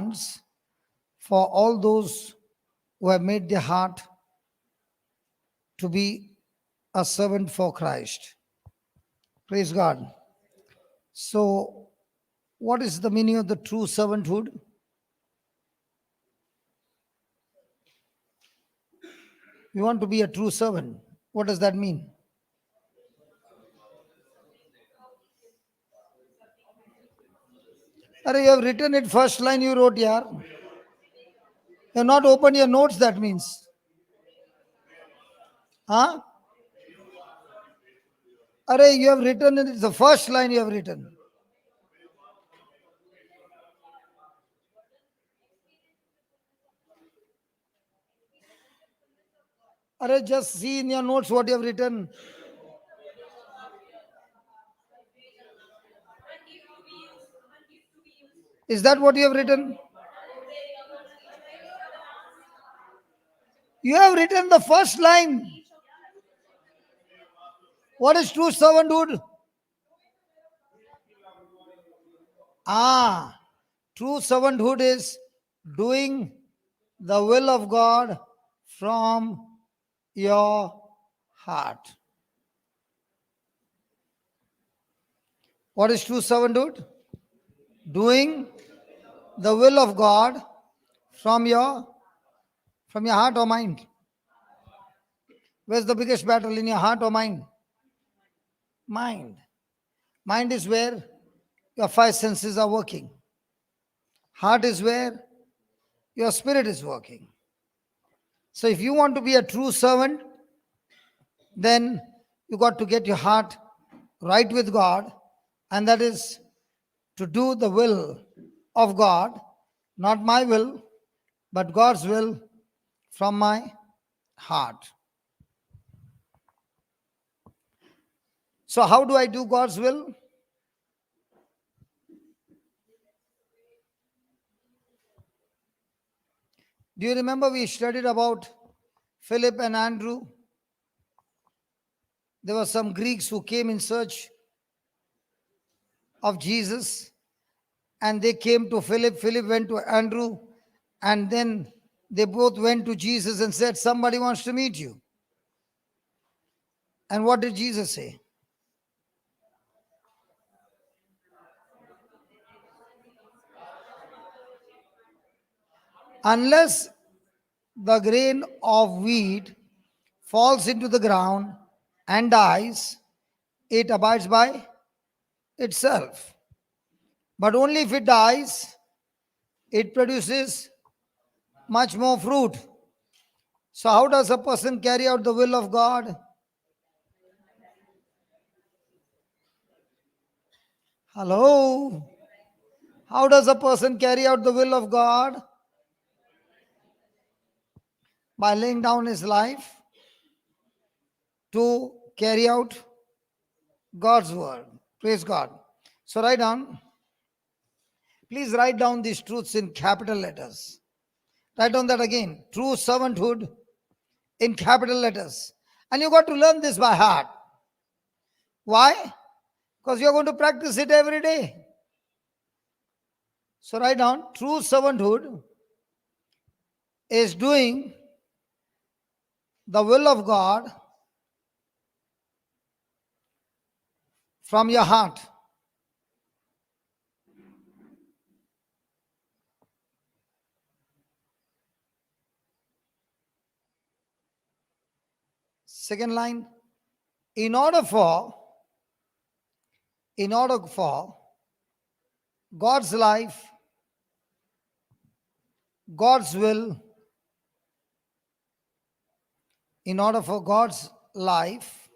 demands for all those who have made their heart to be a servant for Christ. Praise God. So, what is the meaning of the true servanthood? We want to be a true servant. What does that mean? Are you have written it first line you wrote here. You have not opened your notes, that means. Huh? Are you have written it, it's the first line you have written. Are just see in your notes what you have written. Is that what you have written? You have written the first line. What is true servanthood? True servanthood is doing the will of God from your heart. What is true servanthood? Doing the will of God from your heart or mind. Where's the biggest battle, in your heart or mind? Mind. Mind is where your five senses are working. Heart is where your spirit is working. So if you want to be a true servant, then you got to get your heart right with God, and that is to do the will of God, not my will, but God's will from my heart. So how do I do God's will? Do you remember we studied about Philip and Andrew? There were some Greeks who came in search of Jesus, and they came to Philip. Philip went to Andrew, and then they both went to Jesus and said, somebody wants to meet you. And what did Jesus say? Unless the grain of wheat falls into the ground and dies, it abides by itself. But only if it dies, it produces much more fruit. So, how does a person carry out the will of God? Hello? How does a person carry out the will of God? By laying down his life to carry out God's word. Praise God. So, write down. Please write down these truths in capital letters. Write down that again. True servanthood in capital letters. And you got to learn this by heart. Why? Because you're going to practice it every day. So write down, true servanthood is doing the will of God from your heart. Second line, in order for God's life, God's will, in order for God's life,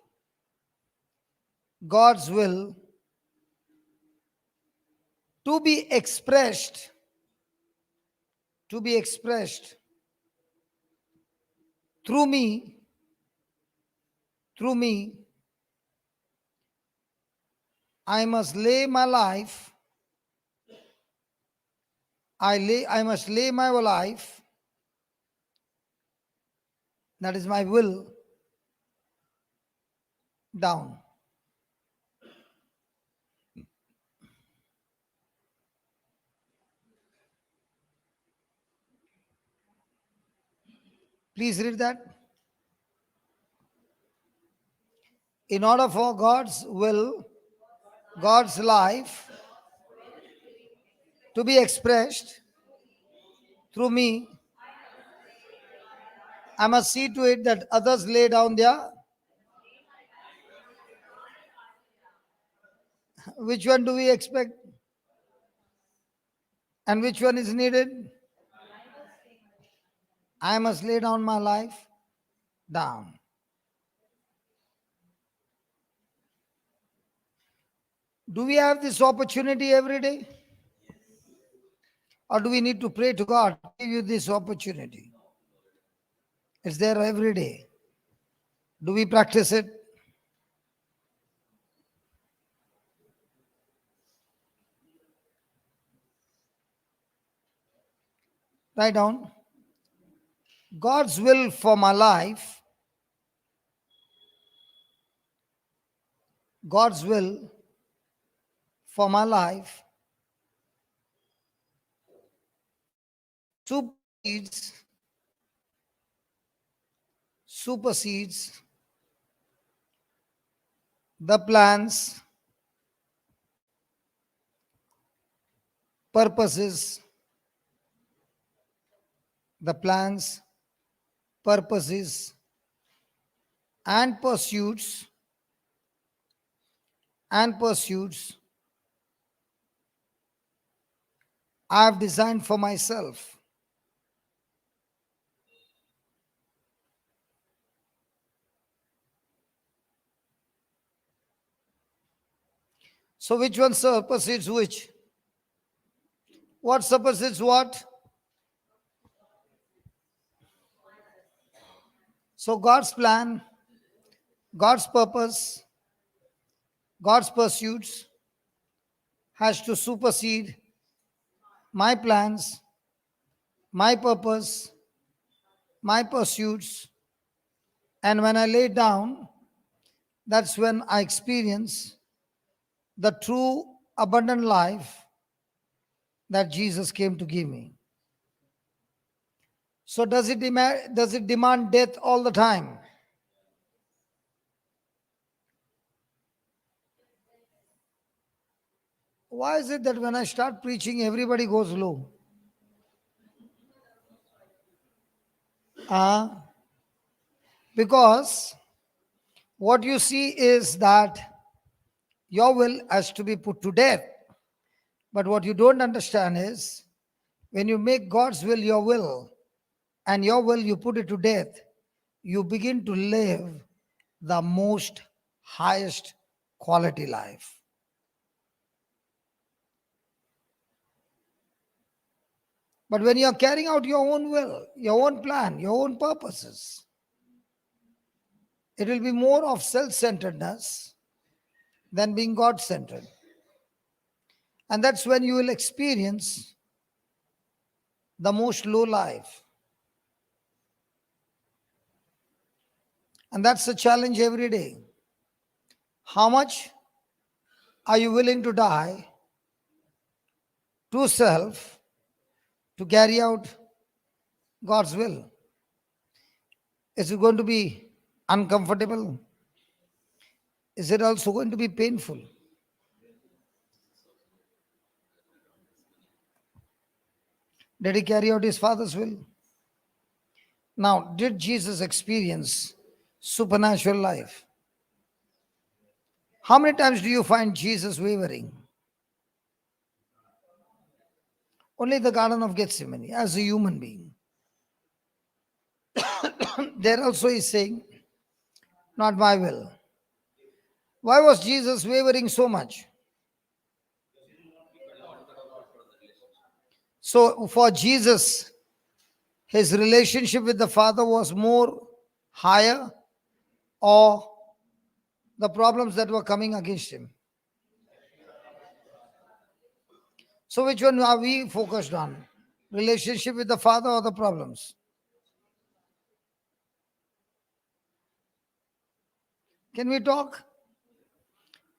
God's will to be expressed through me, I must lay my life, I must lay my life, that is my will, down. Please read that. In order for God's will, God's life to be expressed through me, I must see to it that others lay down their. Which one do we expect? And which one is needed? I must lay down my life down. Do we have this opportunity every day? Or do we need to pray to God to give you this opportunity? It's there every day. Do we practice it? Write down. God's will for my life, God's will for my life supersedes the plans, purposes, and pursuits I have designed for myself. So which one supersedes which? What supersedes what? So God's plan, God's purpose, God's pursuits has to supersede my plans, my purpose, my pursuits. And when I lay down, that's when I experience the true abundant life that Jesus came to give me. So does it demand death all the time? Why is it that when I start preaching, everybody goes low? Because what you see is that your will has to be put to death. But what you don't understand is when you make God's will your will, and your will you put it to death, you begin to live the most highest quality life. But when you are carrying out your own will, your own plan, your own purposes, it will be more of self-centeredness than being God-centered. And that's when you will experience the most low life. And that's the challenge every day. How much are you willing to die to self to carry out God's will? Is it going to be uncomfortable? Is it also going to be painful? Did he carry out his Father's will? Now, did Jesus experience supernatural life? How many times do you find Jesus wavering? Only the Garden of Gethsemane, as a human being. There also he's saying, not my will. Why was Jesus wavering so much? So for Jesus, his relationship with the Father was more higher, or the problems that were coming against him? So which one are we focused on? Relationship with the Father or the problems? Can we talk?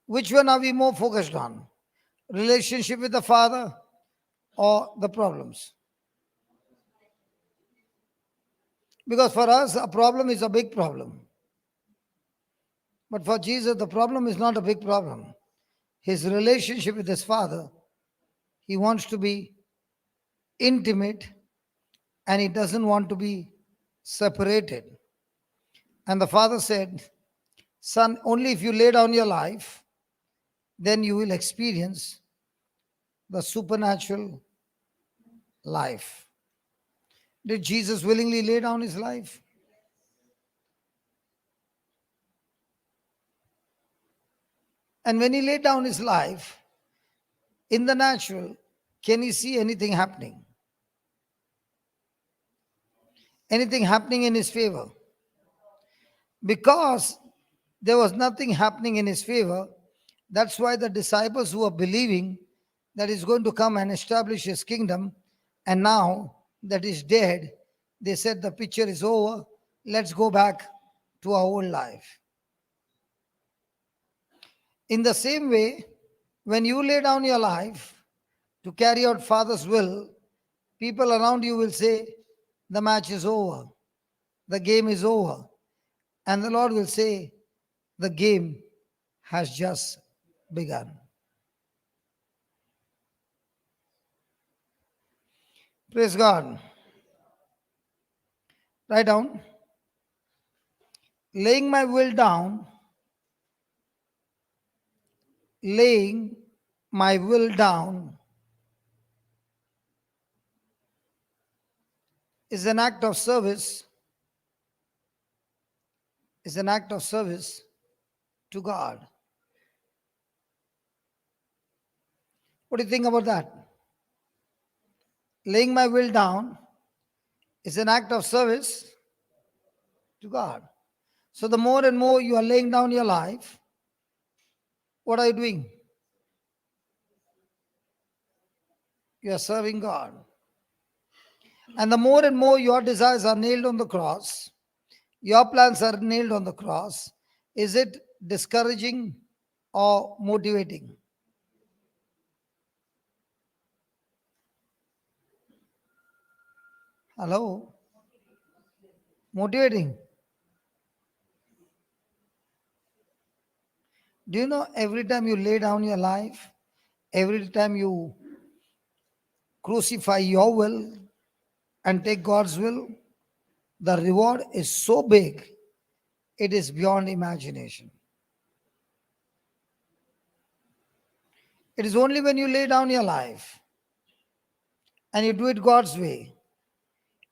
Which one are we more focused on? Relationship with the Father or the problems? Because for us, a problem is a big problem. But for Jesus, the problem is not a big problem. His relationship with his Father, he wants to be intimate and he doesn't want to be separated. And the Father said, Son, only if you lay down your life, then you will experience the supernatural life. Did Jesus willingly lay down his life? And when he laid down his life, in the natural, can he see anything happening? Anything happening in his favor? Because there was nothing happening in his favor, that's why the disciples who are believing that he's going to come and establish his kingdom, and now that he's dead, they said the picture is over, let's go back to our old life. In the same way, when you lay down your life to carry out Father's will, people around you will say, the match is over, the game is over. And the Lord will say, the game has just begun. Praise God. Write down. Laying my will down, laying my will down is an act of service, to God. What do you think about that? Laying my will down is an act of service to God. So the more and more you are laying down your life, what are you doing? You are serving God. And the more and more your desires are nailed on the cross, your plans are nailed on the cross, is it discouraging or motivating? Hello? Motivating. Do you know every time you lay down your life, every time you crucify your will and take God's will, the reward is so big, it is beyond imagination. It is only when you lay down your life and you do it God's way,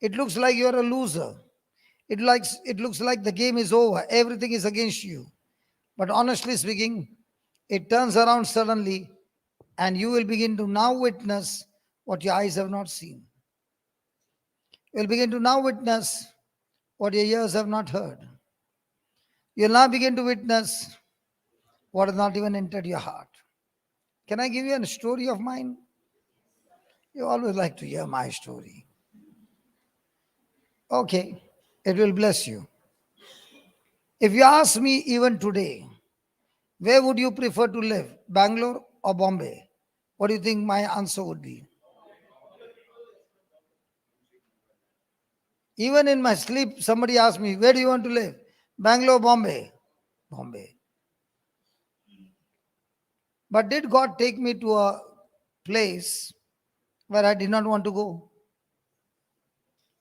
it looks like you're a loser. It looks like the game is over, everything is against you. But honestly speaking, it turns around suddenly and you will begin to now witness what your eyes have not seen. You will begin to now witness what your ears have not heard. You will now begin to witness what has not even entered your heart. Can I give you a story of mine? You always like to hear my story. Okay, it will bless you. If you ask me even today, where would you prefer to live, Bangalore or Bombay? What do you think my answer would be? Even in my sleep, somebody asked me, where do you want to live? Bangalore, Bombay? Bombay. But did God take me to a place where I did not want to go?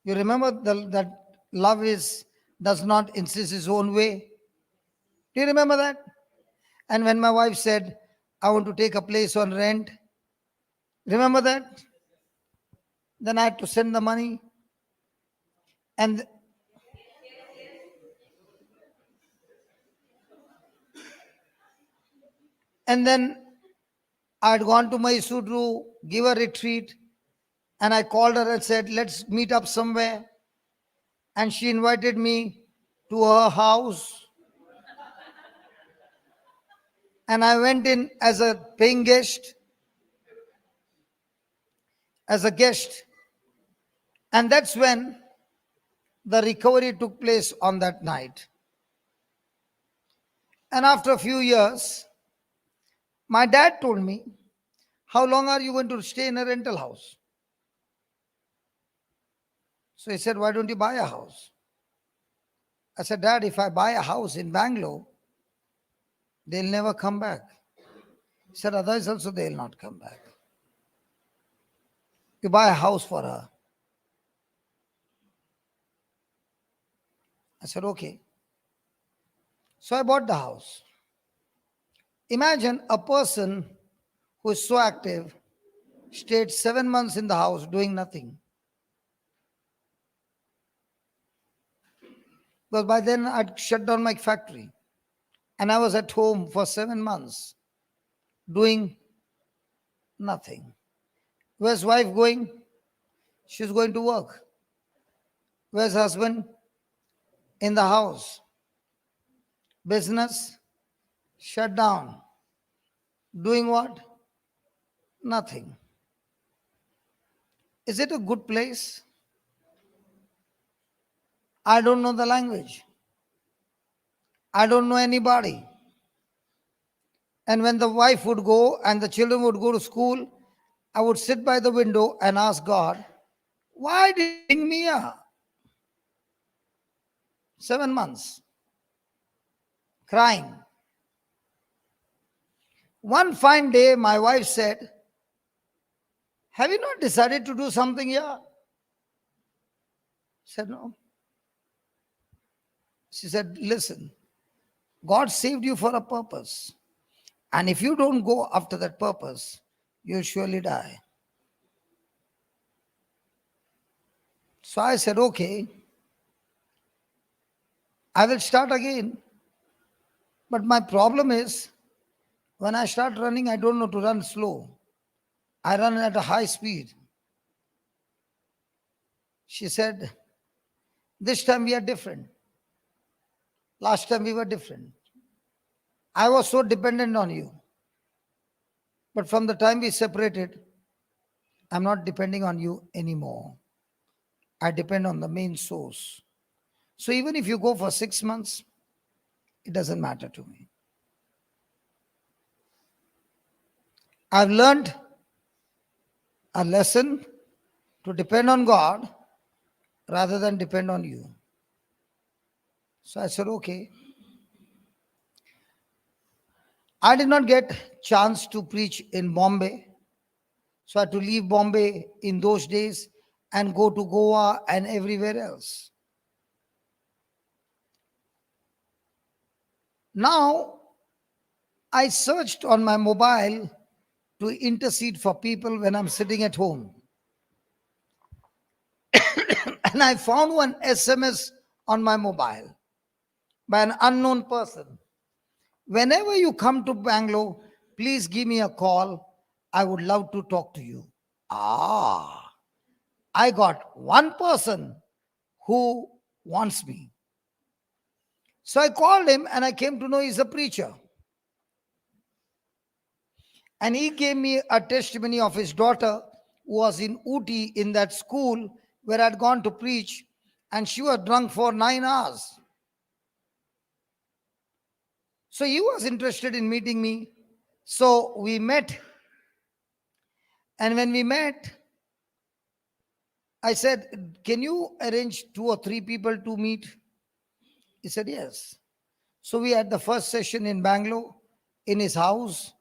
You remember that love does not insist his own way? Do you remember that? And when my wife said, I want to take a place on rent, remember that? Then I had to send the money. And then I had gone to Mysore to give a retreat. And I called her and said, let's meet up somewhere. And she invited me to her house. And I went in as a paying guest, as a guest. And that's when the recovery took place on that night. And after a few years, my dad told me, how long are you going to stay in a rental house? So he said, why don't you buy a house? I said, Dad, if I buy a house in Bangalore, they'll never come back. He said, otherwise also they'll not come back. You buy a house for her. I said, okay. So I bought the house. Imagine a person who is so active, stayed 7 months in the house doing nothing. Because by then I'd shut down my factory. And I was at home for 7 months doing nothing. Where's wife going? She's going to work. Where's husband? In the house. Business shut down. Doing what? Nothing. Is it a good place? I don't know the language. I don't know anybody. And when the wife would go and the children would go to school, I would sit by the window and ask God, why did you bring me here? 7 months. Crying. One fine day, my wife said, have you not decided to do something here? I said, no. She said, listen, God saved you for a purpose. And if you don't go after that purpose, you'll surely die. So I said, okay, I will start again. But my problem is, when I start running, I don't know to run slow. I run at a high speed. She said, this time we are different. Last time we were different. I was so dependent on you. But from the time we separated, I'm not depending on you anymore. I depend on the main source. So even if you go for 6 months, it doesn't matter to me. I've learned a lesson to depend on God rather than depend on you. So I said, okay. I did not get chance to preach in Bombay. So I had to leave Bombay in those days and go to Goa and everywhere else. Now, I searched on my mobile to intercede for people when I'm sitting at home. And I found one SMS on my mobile by an unknown person. Whenever you come to Bangalore, please give me a call. I would love to talk to you. I got one person who wants me. So I called him and I came to know he's a preacher. And he gave me a testimony of his daughter who was in Ooty in that school where I'd gone to preach, and she was drunk for 9 hours. So he was interested in meeting me. So we met. And when we met, I said, can you arrange 2 or 3 people to meet? He said, yes. So we had the first session in Bangalore, in his house.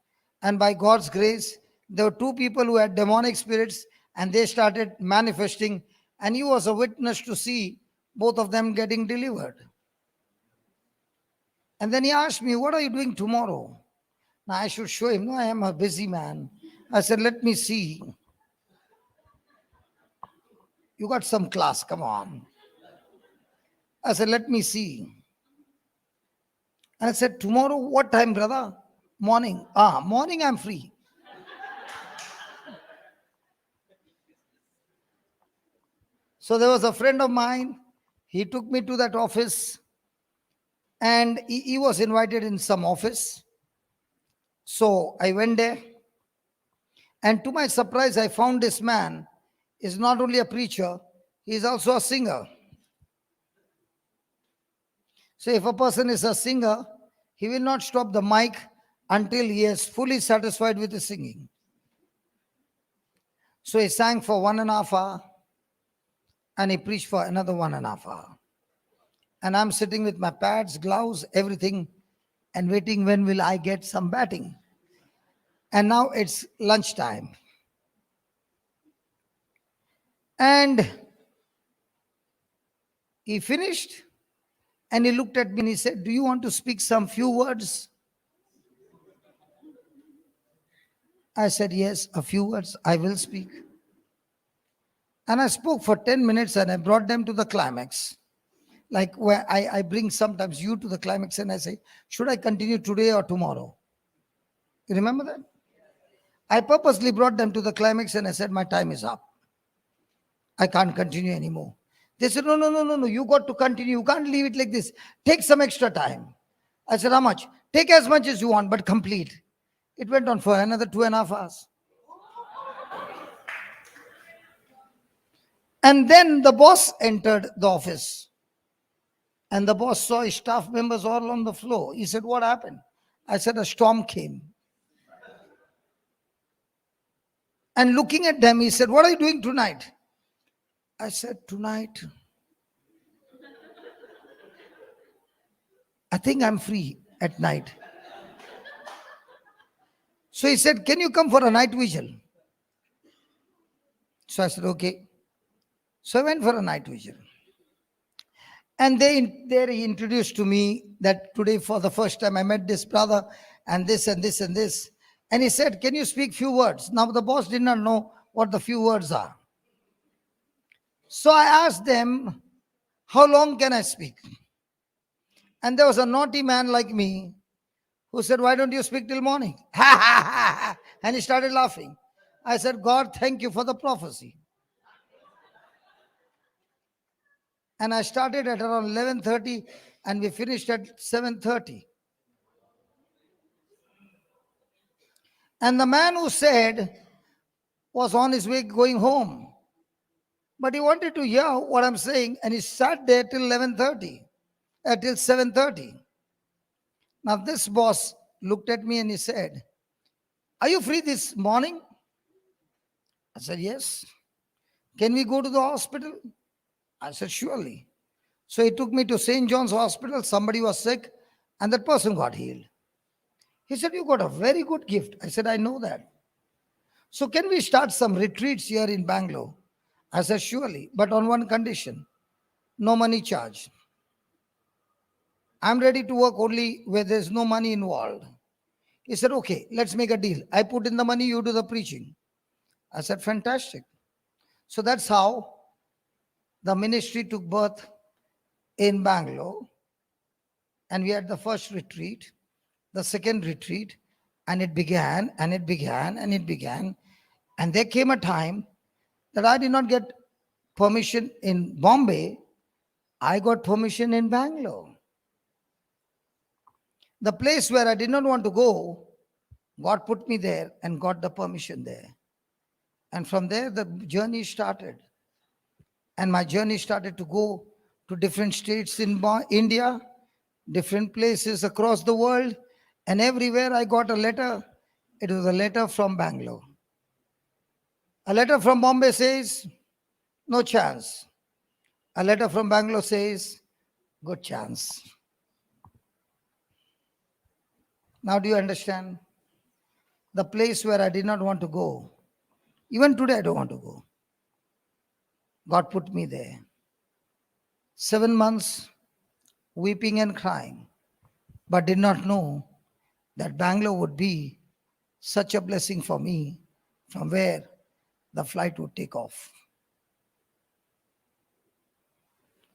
And by God's grace, there were 2 people who had demonic spirits and they started manifesting. And he was a witness to see both of them getting delivered. And then he asked me, what are you doing tomorrow? Now I should show him, no, I am a busy man. I said, let me see. You got some class, come on. I said, let me see. And I said, tomorrow, what time, brother? Morning. Morning I'm free. So there was a friend of mine. He took me to that office and he was invited in some office. So I went there. And to my surprise, I found this man is not only a preacher, he is also a singer. So if a person is a singer, he will not stop the mic until he is fully satisfied with the singing. So he sang for 1.5 hours and he preached for another 1.5 hours. And I'm sitting with my pads, gloves, everything, and waiting when will I get some batting. And now it's lunchtime. And he finished and he looked at me and he said, "Do you want to speak some few words?" I said, "Yes, a few words I will speak." And I spoke for 10 minutes and I brought them to the climax. Like where I bring sometimes you to the climax and I say, "Should I continue today or tomorrow?" You remember that? I purposely brought them to the climax and I said, "My time is up. I can't continue anymore." They said, "No, no, no, no, no. You got to continue. You can't leave it like this. Take some extra time." I said, "How much?" "Take as much as you want, but complete." It went on for another 2.5 hours. And then the boss entered the office. And the boss saw his staff members all on the floor. He said, "What happened?" I said, "A storm came." And looking at them, he said, "What are you doing tonight?" I said, "Tonight, I think I'm free at night." So he said, "Can you come for a night vigil?" So I said, "Okay." So I went for a night vigil. And there he introduced to me that today for the first time I met this brother and this and this and this. And he said, "Can you speak few words?" Now the boss did not know what the few words are. So I asked them, "How long can I speak?" And there was a naughty man like me who said, "Why don't you speak till morning?" And he started laughing. I said, "God, thank you for the prophecy." And I started at around 11:30 and we finished at 7:30. And the man who said was on his way going home. But he wanted to hear what I'm saying and he sat there till 11:30, till 7:30. Now this boss looked at me and he said, "Are you free this morning?" I said, "Yes." "Can we go to the hospital?" I said, "Surely." So he took me to St. John's Hospital. Somebody was sick and that person got healed. He said, "You got a very good gift." I said, "I know that." "So can we start some retreats here in Bangalore?" I said, "Surely, but on one condition, no money charged. I'm ready to work only where there's no money involved." He said, "Okay, let's make a deal. I put in the money, you do the preaching." I said, "Fantastic." So that's how the ministry took birth in Bangalore. And we had the first retreat, the second retreat, and it began, and it began, and it began. And there came a time that I did not get permission in Bombay. I got permission in Bangalore. The place where I did not want to go, God put me there and got the permission there. And from there, the journey started. And my journey started to go to different states in India, different places across the world. And everywhere I got a letter, it was a letter from Bangalore. A letter from Bombay says, "No chance." A letter from Bangalore says, "Good chance." Now, do you understand? The place where I did not want to go, even today I don't want to go. God put me there. 7 months weeping and crying, but did not know that Bangalore would be such a blessing for me from where the flight would take off.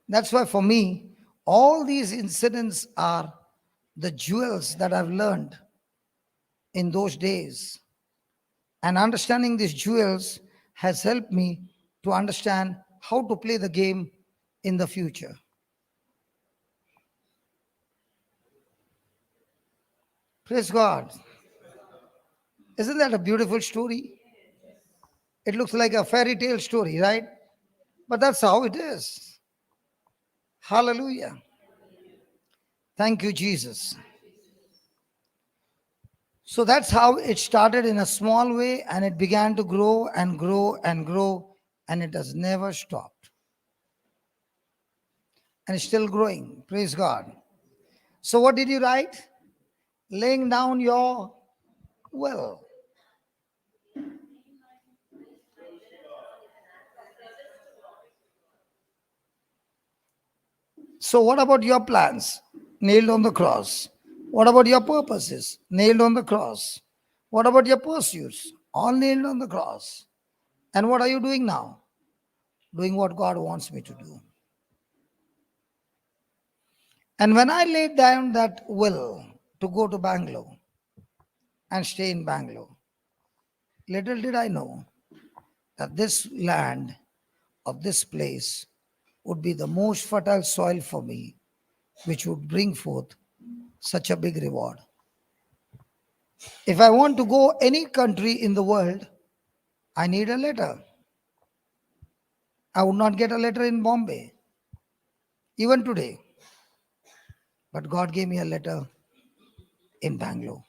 That's why for me, all these incidents are the jewels that I've learned in those days. And understanding these jewels has helped me to understand how to play the game in the future. Praise God. Isn't that a beautiful story? It looks like a fairy tale story, right? But that's how it is. Hallelujah. Thank you, Jesus. So that's how it started in a small way and it began to grow and grow and grow and it has never stopped. and still growing. Praise God. So, what did you write? Laying down your will. So, what about your plans? Nailed on the cross. What about your purposes? Nailed on the cross. What about your pursuits? All nailed on the cross. And what are you doing now? Doing what God wants me to do. And when I laid down that will to go to Bangalore and stay in Bangalore, little did I know that this land of this place would be the most fertile soil for me, which would bring forth such a big reward. If I want to go any country in the world, I need a letter. I would not get a letter in Bombay, even today. But God gave me a letter in Bangalore.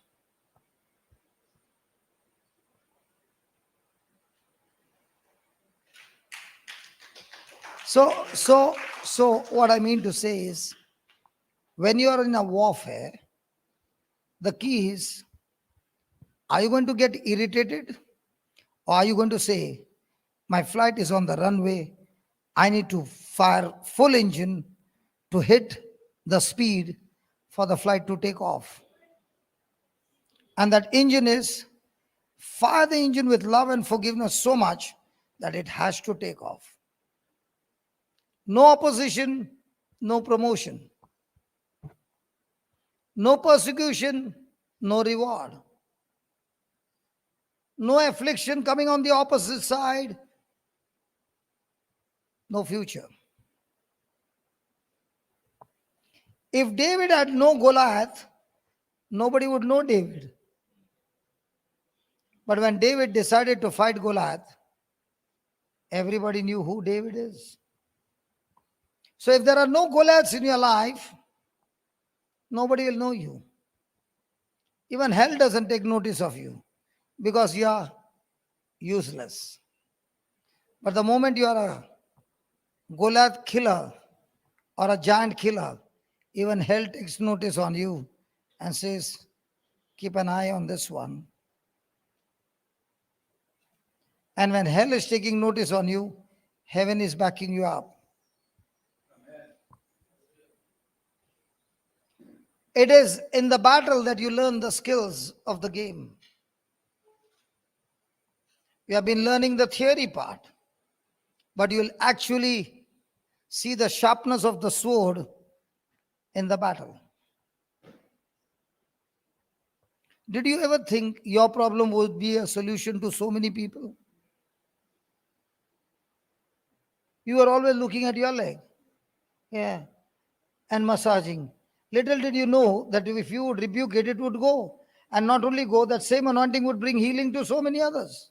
So what I mean to say is, when you are in a warfare, the key is, are you going to get irritated? Or are you going to say, my flight is on the runway, I need to fire full engine to hit the speed for the flight to take off? And that engine is, fire the engine with love and forgiveness so much that it has to take off. No opposition, no promotion. No persecution, no reward. No affliction coming on the opposite side, no future. If David had no Goliath, nobody would know David. But when David decided to fight Goliath, everybody knew who David is. So if there are no Goliaths in your life, nobody will know you. Even hell doesn't take notice of you because you are useless. But the moment you are a Goliath killer or a giant killer, even hell takes notice on you and says, keep an eye on this one. And when hell is taking notice on you, heaven is backing you up. It is in the battle that you learn the skills of the game. You have been learning the theory part, but you'll actually see the sharpness of the sword in the battle. Did you ever think your problem would be a solution to so many people? You were always looking at your leg, yeah, and massaging. Little did you know that if you would rebuke it, it would go. And not only go, that same anointing would bring healing to so many others.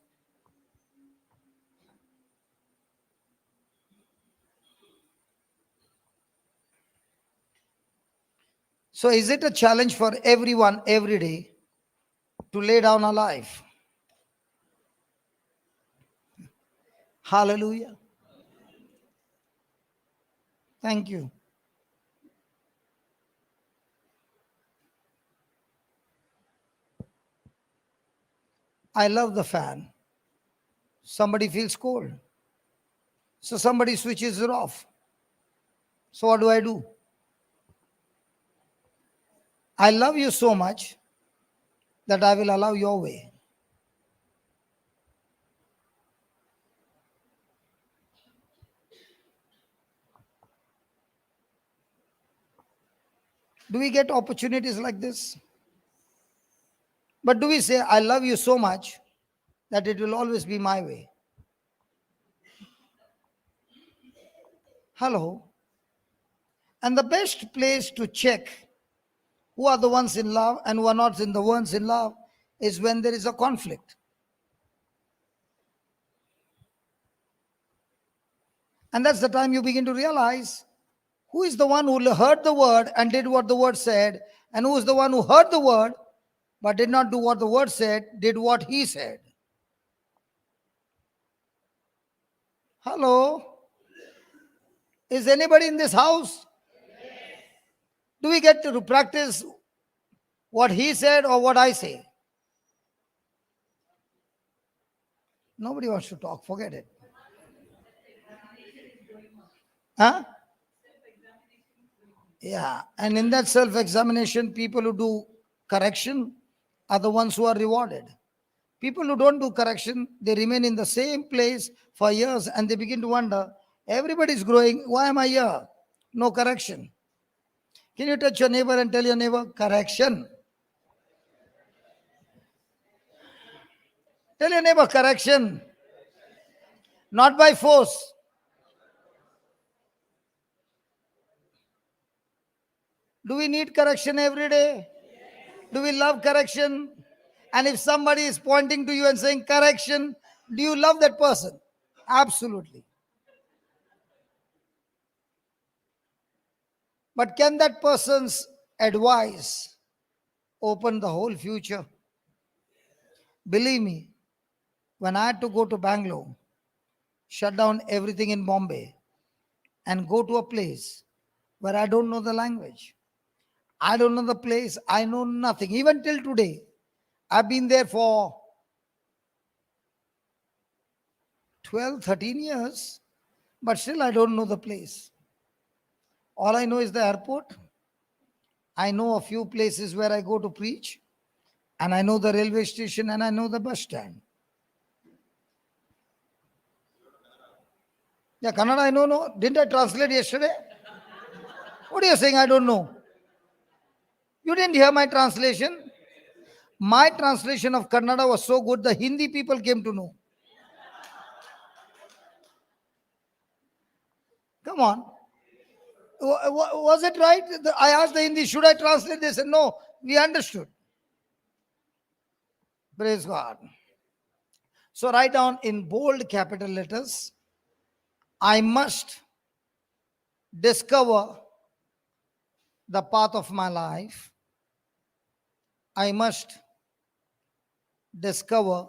So is it a challenge for everyone every day to lay down a life? Hallelujah. Thank you. I love the fan. Somebody feels cold. So somebody switches it off. So what do? I love you so much that I will allow your way. Do we get opportunities like this? But do we say, I love you so much that it will always be my way? Hello. And the best place to check who are the ones in love and who are not in the ones in love is when there is a conflict. And that's the time you begin to realize who is the one who heard the word and did what the word said, and who is the one who heard the word but did not do what the word said, did what he said. Hello? Is anybody in this house Do we get to practice what he said or what I say? Nobody wants to talk. Forget it. Huh? Yeah. And in that self examination, people who do correction are the ones who are rewarded. People who don't do correction, they remain in the same place for years and they begin to wonder, everybody's growing. Why am I here? No correction. Can you touch your neighbor and tell your neighbor, correction? Tell your neighbor, correction. Not by force. Do we need correction every day? Do we love correction? And if somebody is pointing to you and saying correction, do you love that person? Absolutely. But can that person's advice open the whole future? Believe me, when I had to go to Bangalore, shut down everything in Bombay, and go to a place where I don't know the language, I don't know the place, I know nothing. Even till today, I've been there for 12, 13 years, but still I don't know the place. All I know is the airport. I know a few places where I go to preach, and I know the railway station, and I know the bus stand. Yeah, Kannada I know, no. Didn't I translate yesterday? What are you saying? I don't know. You didn't hear my translation? My translation of Kannada was so good, the Hindi people came to know. Come on. Was it right? I asked the Hindi, should I translate? They said, no, we understood. Praise God. So write down in bold capital letters, I must discover the path of my life. I must discover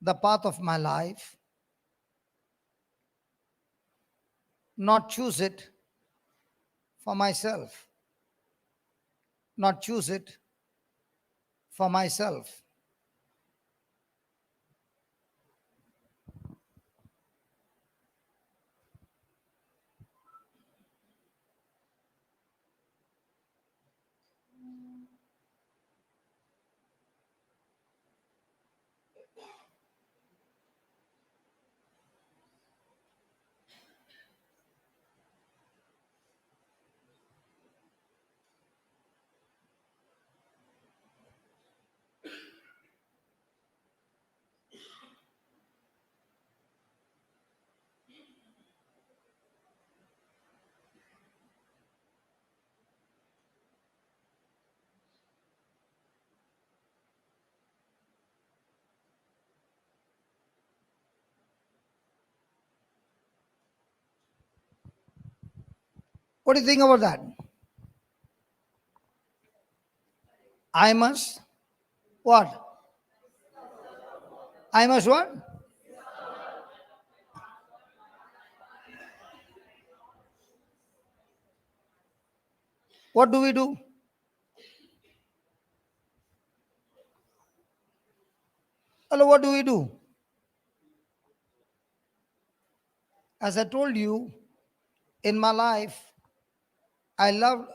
the path of my life, not choose it for myself. Not choose it for myself. What do you think about that? I must what? I must what? What do we do? Hello, what do we do? As I told you, in my life, I love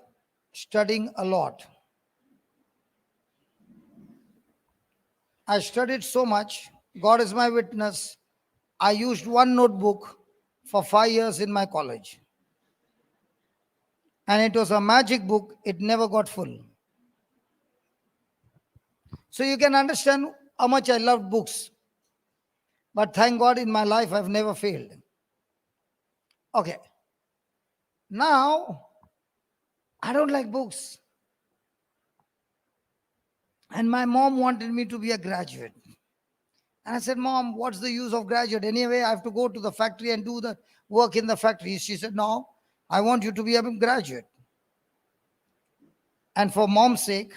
studying a lot. I studied so much. God is my witness. I used one notebook for 5 years in my college. And it was a magic book. It never got full. So you can understand how much I loved books. But thank God in my life I've never failed. Okay. Now, I don't like books. And my mom wanted me to be a graduate. And I said, Mom, what's the use of graduate? Anyway, I have to go to the factory and do the work in the factory. She said, no, I want you to be a graduate. And for mom's sake,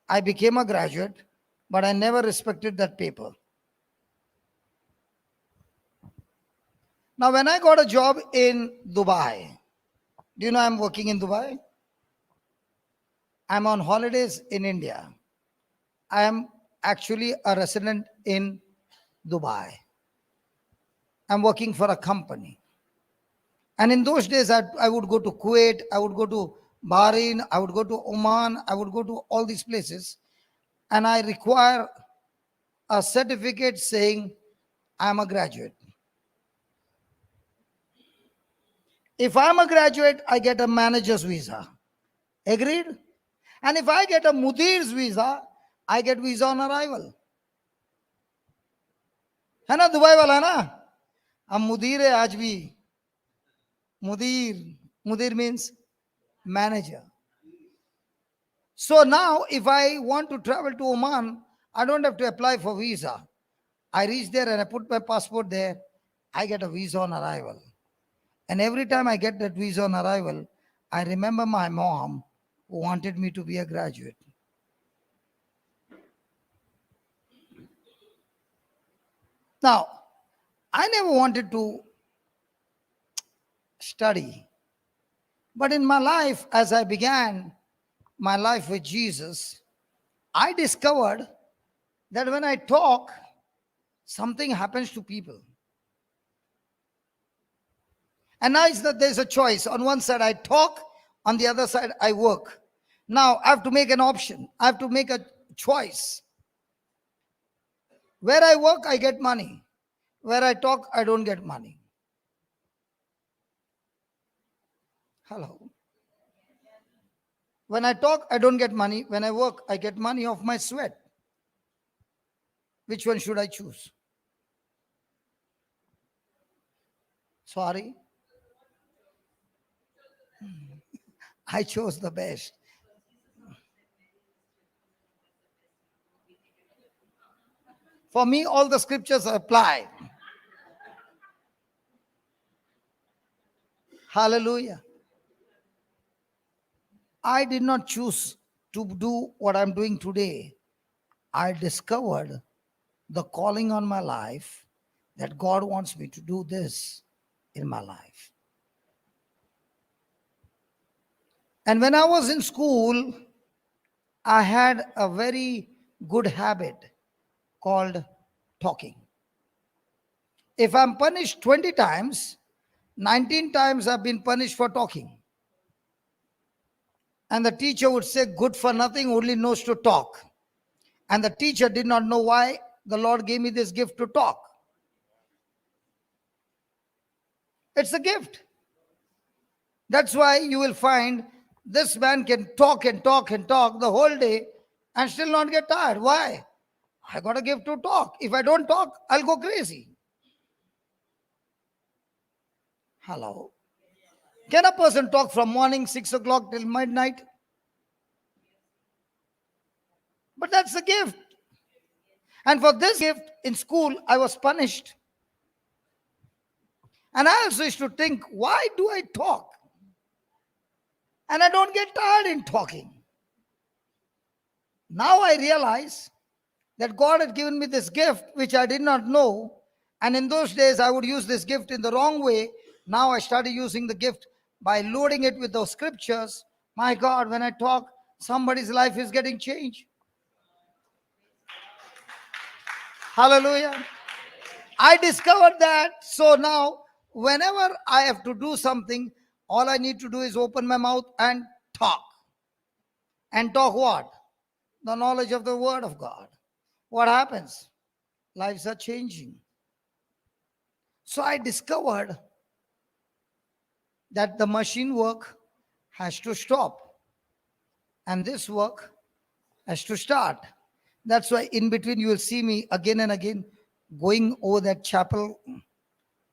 I became a graduate, but I never respected that paper. Now, when I got a job in Dubai, do you know I'm working in Dubai? I'm on holidays in India. I am actually a resident in Dubai. I'm working for a company. And in those days, I would go to Kuwait, I would go to Bahrain, I would go to Oman, I would go to all these places. And I require a certificate saying I'm a graduate. If I'm a graduate, I get a manager's visa. Agreed? And if I get a mudir's visa, I get visa on arrival. है ना Dubai वाला ना अब मुदीर है आज भी मुदीर मुदीर means manager. So now if I want to travel to Oman, I don't have to apply for visa. I reach there and I put my passport there. I get a visa on arrival. And every time I get that visa on arrival, I remember my mom who wanted me to be a graduate. Now, I never wanted to study. But in my life, as I began my life with Jesus, I discovered that when I talk, something happens to people. And now it's that there's a choice. On one side, I talk, on the other side, I work. Now, I have to make an option. I have to make a choice. Where I work, I get money. Where I talk, I don't get money. Hello. When I talk, I don't get money. When I work, I get money off my sweat. Which one should I choose? Sorry. I chose the best. For me, all the scriptures apply. Hallelujah. I did not choose to do what I'm doing today. I discovered the calling on my life that God wants me to do this in my life. And when I was in school, I had a very good habit called talking. If I'm punished 20 times, 19 times I've been punished for talking. And the teacher would say, good for nothing, only knows to talk. And the teacher did not know why the Lord gave me this gift to talk. It's a gift. That's why you will find this man can talk and talk and talk the whole day and still not get tired. Why? I got a gift to talk. If I don't talk, I'll go crazy. Hello. Can a person talk from morning 6 o'clock till midnight? But that's the gift. And for this gift in school, I was punished. And I also used to think, why do I talk? And I don't get tired in talking. Now I realize that God had given me this gift which I did not know. And in those days, I would use this gift in the wrong way. Now I started using the gift by loading it with those scriptures. My God, when I talk, somebody's life is getting changed. Hallelujah. I discovered that. So now, whenever I have to do something, all I need to do is open my mouth and talk. And talk what? The knowledge of the Word of God. What happens? Lives are changing. So I discovered that the machine work has to stop. And this work has to start. That's why in between you will see me again and again going over that chapel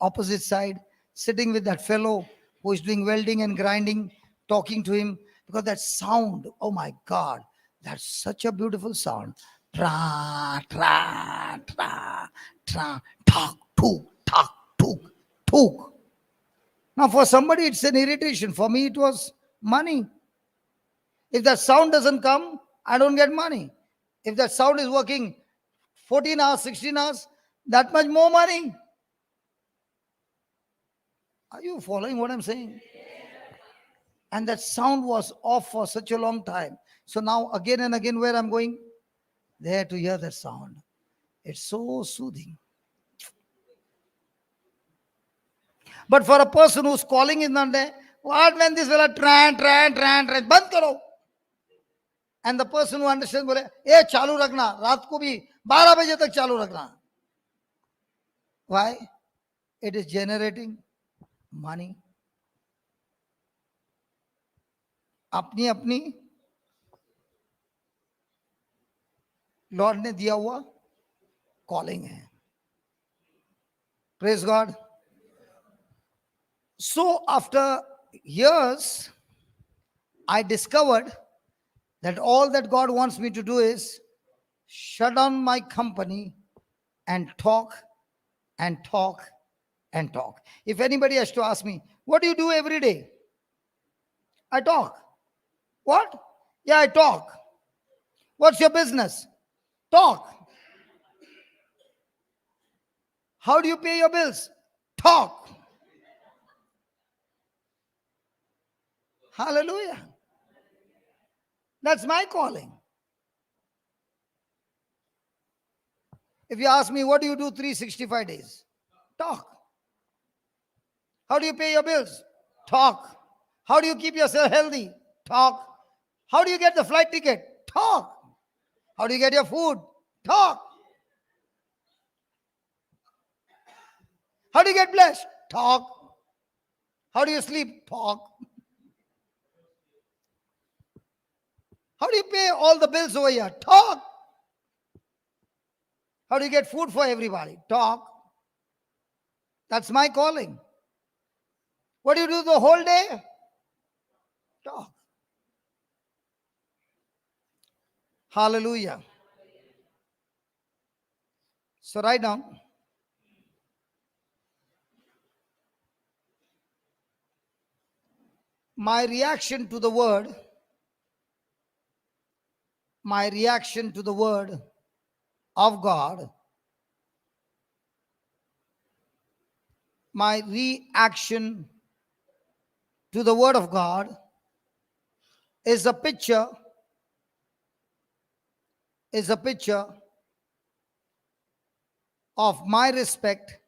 opposite side, sitting with that fellow who is doing welding and grinding, talking to him, because that sound, oh my God, that's such a beautiful sound. Tra, tra, tra, tra, talk, took, talk, took, took. Now for somebody it's an irritation. For me it was money. If that sound doesn't come, I don't get money. If that sound is working 14 hours, 16 hours, that much more money. Are you following what I'm saying? And that sound was off for such a long time. So now again and again, where I'm going, there to hear that sound. It's so soothing. But for a person who's calling is not there, what when this will tran, band karo. And the person who understands, bole, chalu rakhna, raat ko bhi 12 baje tak chalu rakhna. Why? It is generating money. अपनी अपनी Lord ने दिया हुआ calling है. Praise God. So after years, I discovered that all that God wants me to do is shut down my company and talk and talk and talk. If anybody has to ask me, what do you do every day? I talk. What? Yeah, I talk. What's your business? Talk. How do you pay your bills? Talk. Hallelujah. That's my calling. If you ask me, what do you do 365 days? Talk. How do you pay your bills? Talk. How do you keep yourself healthy? Talk. How do you get the flight ticket? Talk. How do you get your food? Talk. How do you get blessed? Talk. How do you sleep? Talk. How do you pay all the bills over here? Talk. How do you get food for everybody? Talk. That's my calling. What do you do the whole day? Talk. Hallelujah. So write down. My reaction to the word of God, my reaction to the word of God is a picture of my respect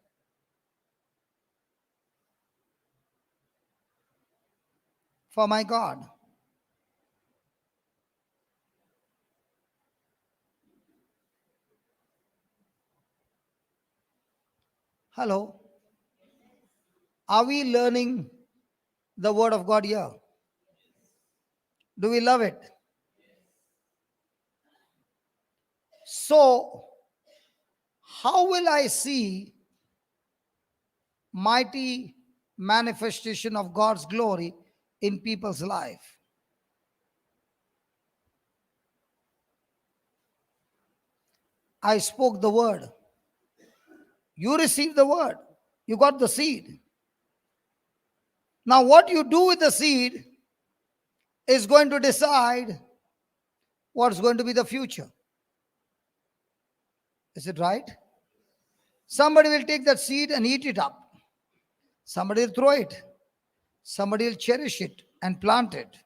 for my God. Hello. Are we learning the word of God here? Do we love it? So, how will I see mighty manifestation of God's glory in people's life? I spoke the word. You received the word. You got the seed. Now, what you do with the seed is going to decide what's going to be the future. Is it right? Somebody will take that seed and eat it up. Somebody will throw it. Somebody will cherish it and plant it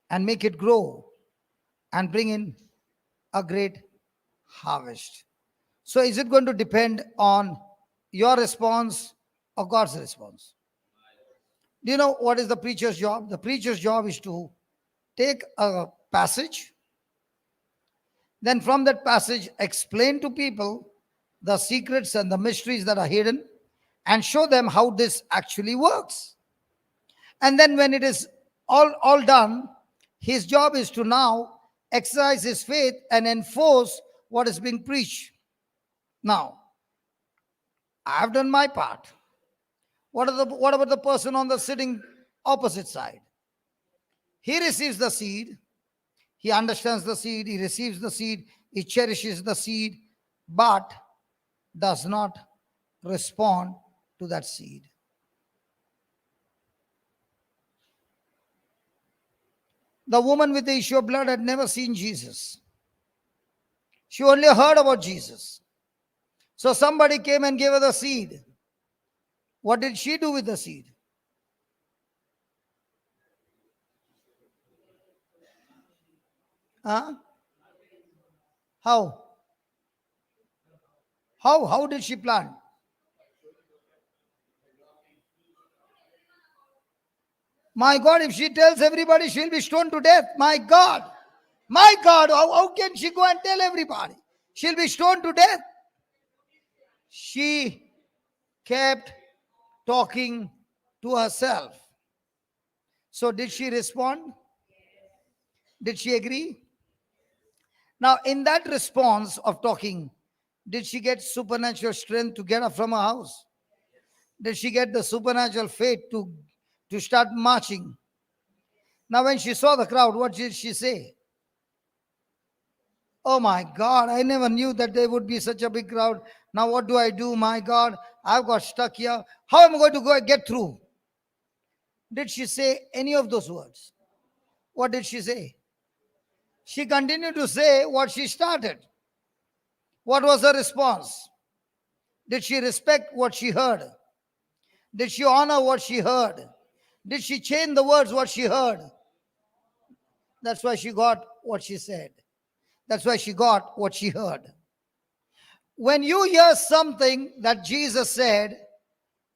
and make it grow and bring in a great harvest. So is it going to depend on your response or God's response? Do you know what is the preacher's job? The preacher's job is to take a passage, then from that passage explain to people the secrets and the mysteries that are hidden and show them how this actually works. And then when it is all done, his job is to now exercise his faith and enforce what is being preached. Now, I have done my part. What about the person on the sitting opposite side? He receives the seed. He understands the seed. He receives the seed. He cherishes the seed, but does not respond to that seed. The woman with the issue of blood had never seen Jesus. She only heard about Jesus. So somebody came and gave her the seed. What did she do with the seed? Huh? How? How did she plant? My God, if she tells everybody, she'll be stoned to death. My God. My God, how can she go and tell everybody? She'll be stoned to death. She kept talking to herself. So did she respond? Did she agree? Now, in that response of talking, did she get supernatural strength to get up from her house? Did she get the supernatural faith to start marching? Now, when she saw the crowd, what did she say? Oh my God, I never knew that there would be such a big crowd. Now, what do I do? My God, I've got stuck here. How am I going to go and get through? Did she say any of those words? What did she say? She continued to say what she started. What was her response? Did she respect what she heard? Did she honor what she heard? Did she change the words what she heard? That's why she got what she said. That's why she got what she heard. When you hear something that Jesus said,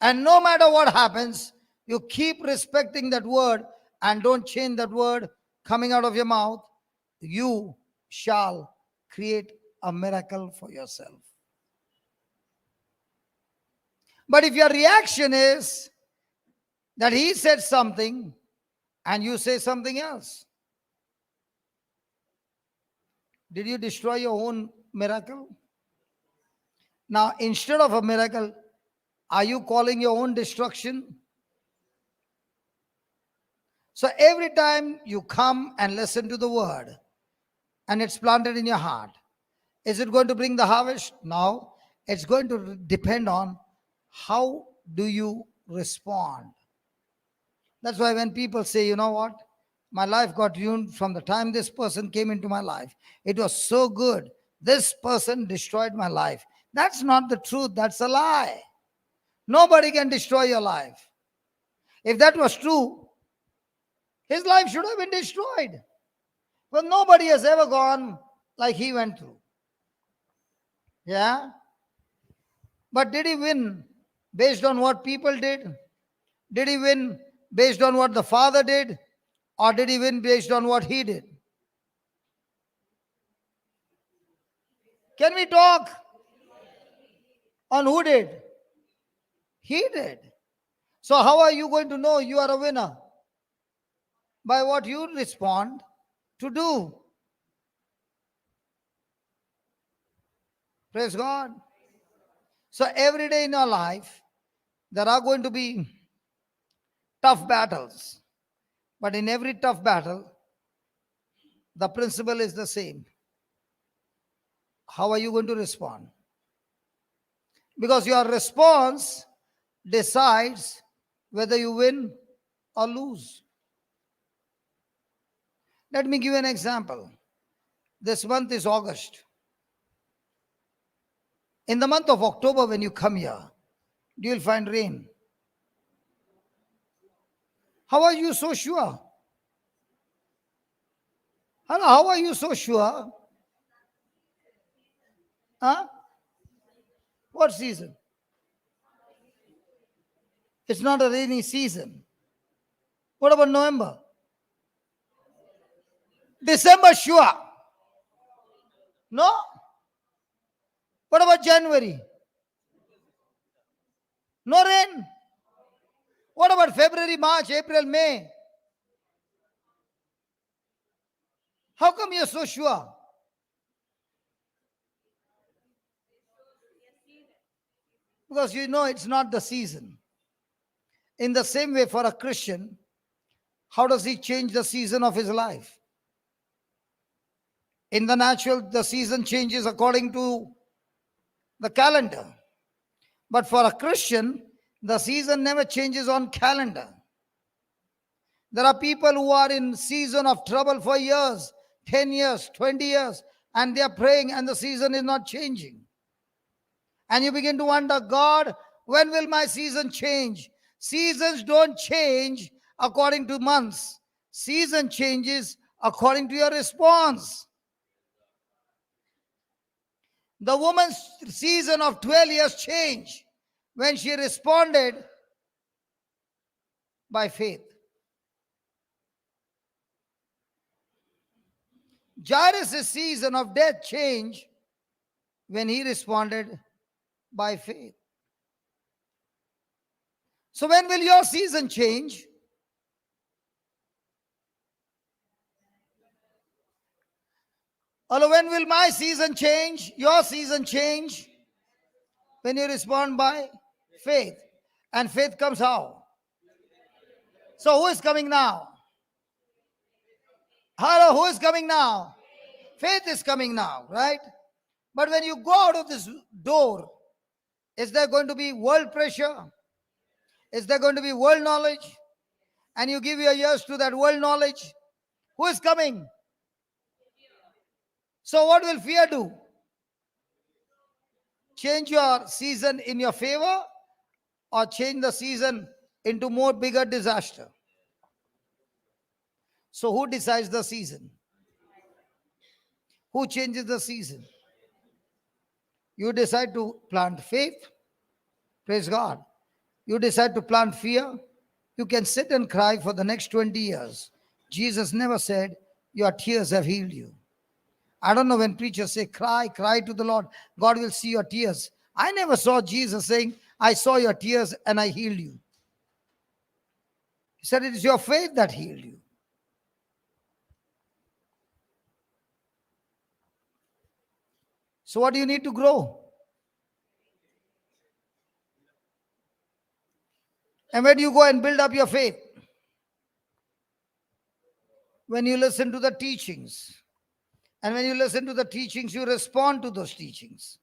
and no matter what happens, you keep respecting that word and don't change that word coming out of your mouth, you shall create a miracle for yourself. But if your reaction is that he said something and you say something else, did you destroy your own miracle? Now, instead of a miracle, are you calling your own destruction? So every time you come and listen to the word and it's planted in your heart, is it going to bring the harvest? No. It's going to depend on how do you respond. That's why when people say, you know what, my life got ruined from the time this person came into my life. It was so good. This person destroyed my life. That's not the truth. That's a lie. Nobody can destroy your life. If that was true, his life should have been destroyed. But nobody has ever gone like he went through. Yeah? But did he win based on what people did? Did he win based on what the father did? Or did he win based on what he did? Can we talk on who did? He did. So how are you going to know you are a winner? By what you respond to do. Praise God. So every day in your life, there are going to be tough battles. But in every tough battle, the principle is the same. How are you going to respond? Because your response decides whether you win or lose. Let me give you an example. This month is August. In the month of October, when you come here, you will find rain. How are you so sure? How are you so sure? Huh? What season? It's not a rainy season. What about November? December, sure. No? What about January? No rain. What about February, March, April, May? How come you're so sure? Because you know it's not the season. In the same way, for a Christian, how does he change the season of his life? In the natural, the season changes according to the calendar. But for a Christian, the season never changes on calendar. There are people who are in season of trouble for years, 10 years, 20 years, and they are praying and the season is not changing. And you begin to wonder, God, when will my season change? Seasons don't change according to months. Season changes according to your response. The woman's season of 12 years changed when she responded by faith. Jairus' season of death changed when he responded by faith. So when will your season change? Or when will my season change? Your season change? When you respond by faith. And faith comes how? So who is coming now? Hello, who is coming now? Faith is coming now, right? But when you go out of this door, is there going to be world pressure? Is there going to be world knowledge? And you give your ears to that world knowledge? Who is coming? So what will fear do? Change your season in your favor or change the season into more bigger disaster? So who decides the season? Who changes the season? You decide to plant faith. Praise God. You decide to plant fear. You can sit and cry for the next 20 years. Jesus never said, your tears have healed you. I don't know when preachers say, cry, cry to the Lord. God will see your tears. I never saw Jesus saying, I saw your tears and I healed you. He said, it is your faith that healed you. So what do you need to grow? And where do you go and build up your faith? When you listen to the teachings. And when you listen to the teachings, you respond to those teachings.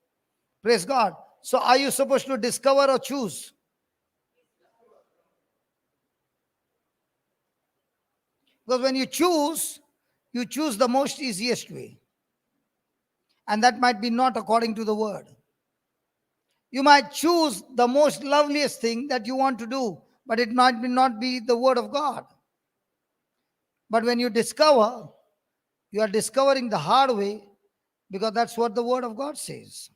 Praise God. So are you supposed to discover or choose? Because when you choose the most easiest way. And that might be not according to the word. You might choose the most loveliest thing that you want to do, but it might not be the word of God. But when you discover, you are discovering the hard way because that's what the word of God says.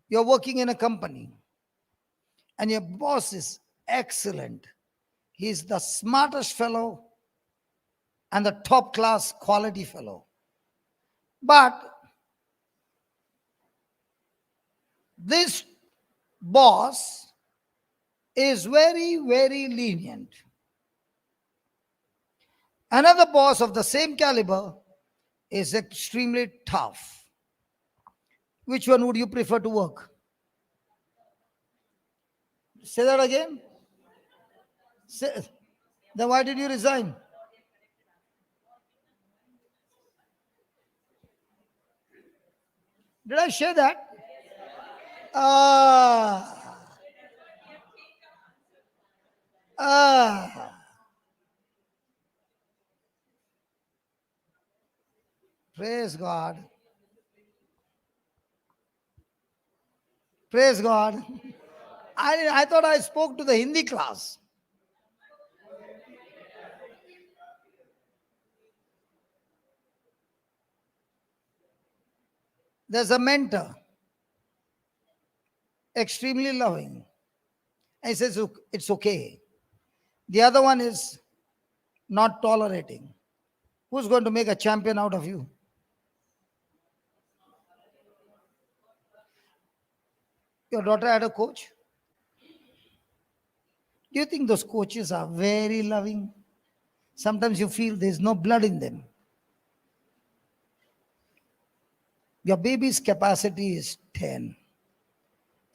You're working in a company and your boss is excellent. He's the smartest fellow and the top class quality fellow. But this boss is very, very lenient. Another boss of the same caliber is extremely tough. Which one would you prefer to work? Say that again. Then why did you resign? Did I share that? Praise God. Praise God. I thought I spoke to the Hindi class. There's a mentor, extremely loving. And he says, it's okay. The other one is not tolerating. Who's going to make a champion out of you? Your daughter had a coach. Do you think those coaches are very loving? Sometimes you feel there's no blood in them. Your baby's capacity is 10.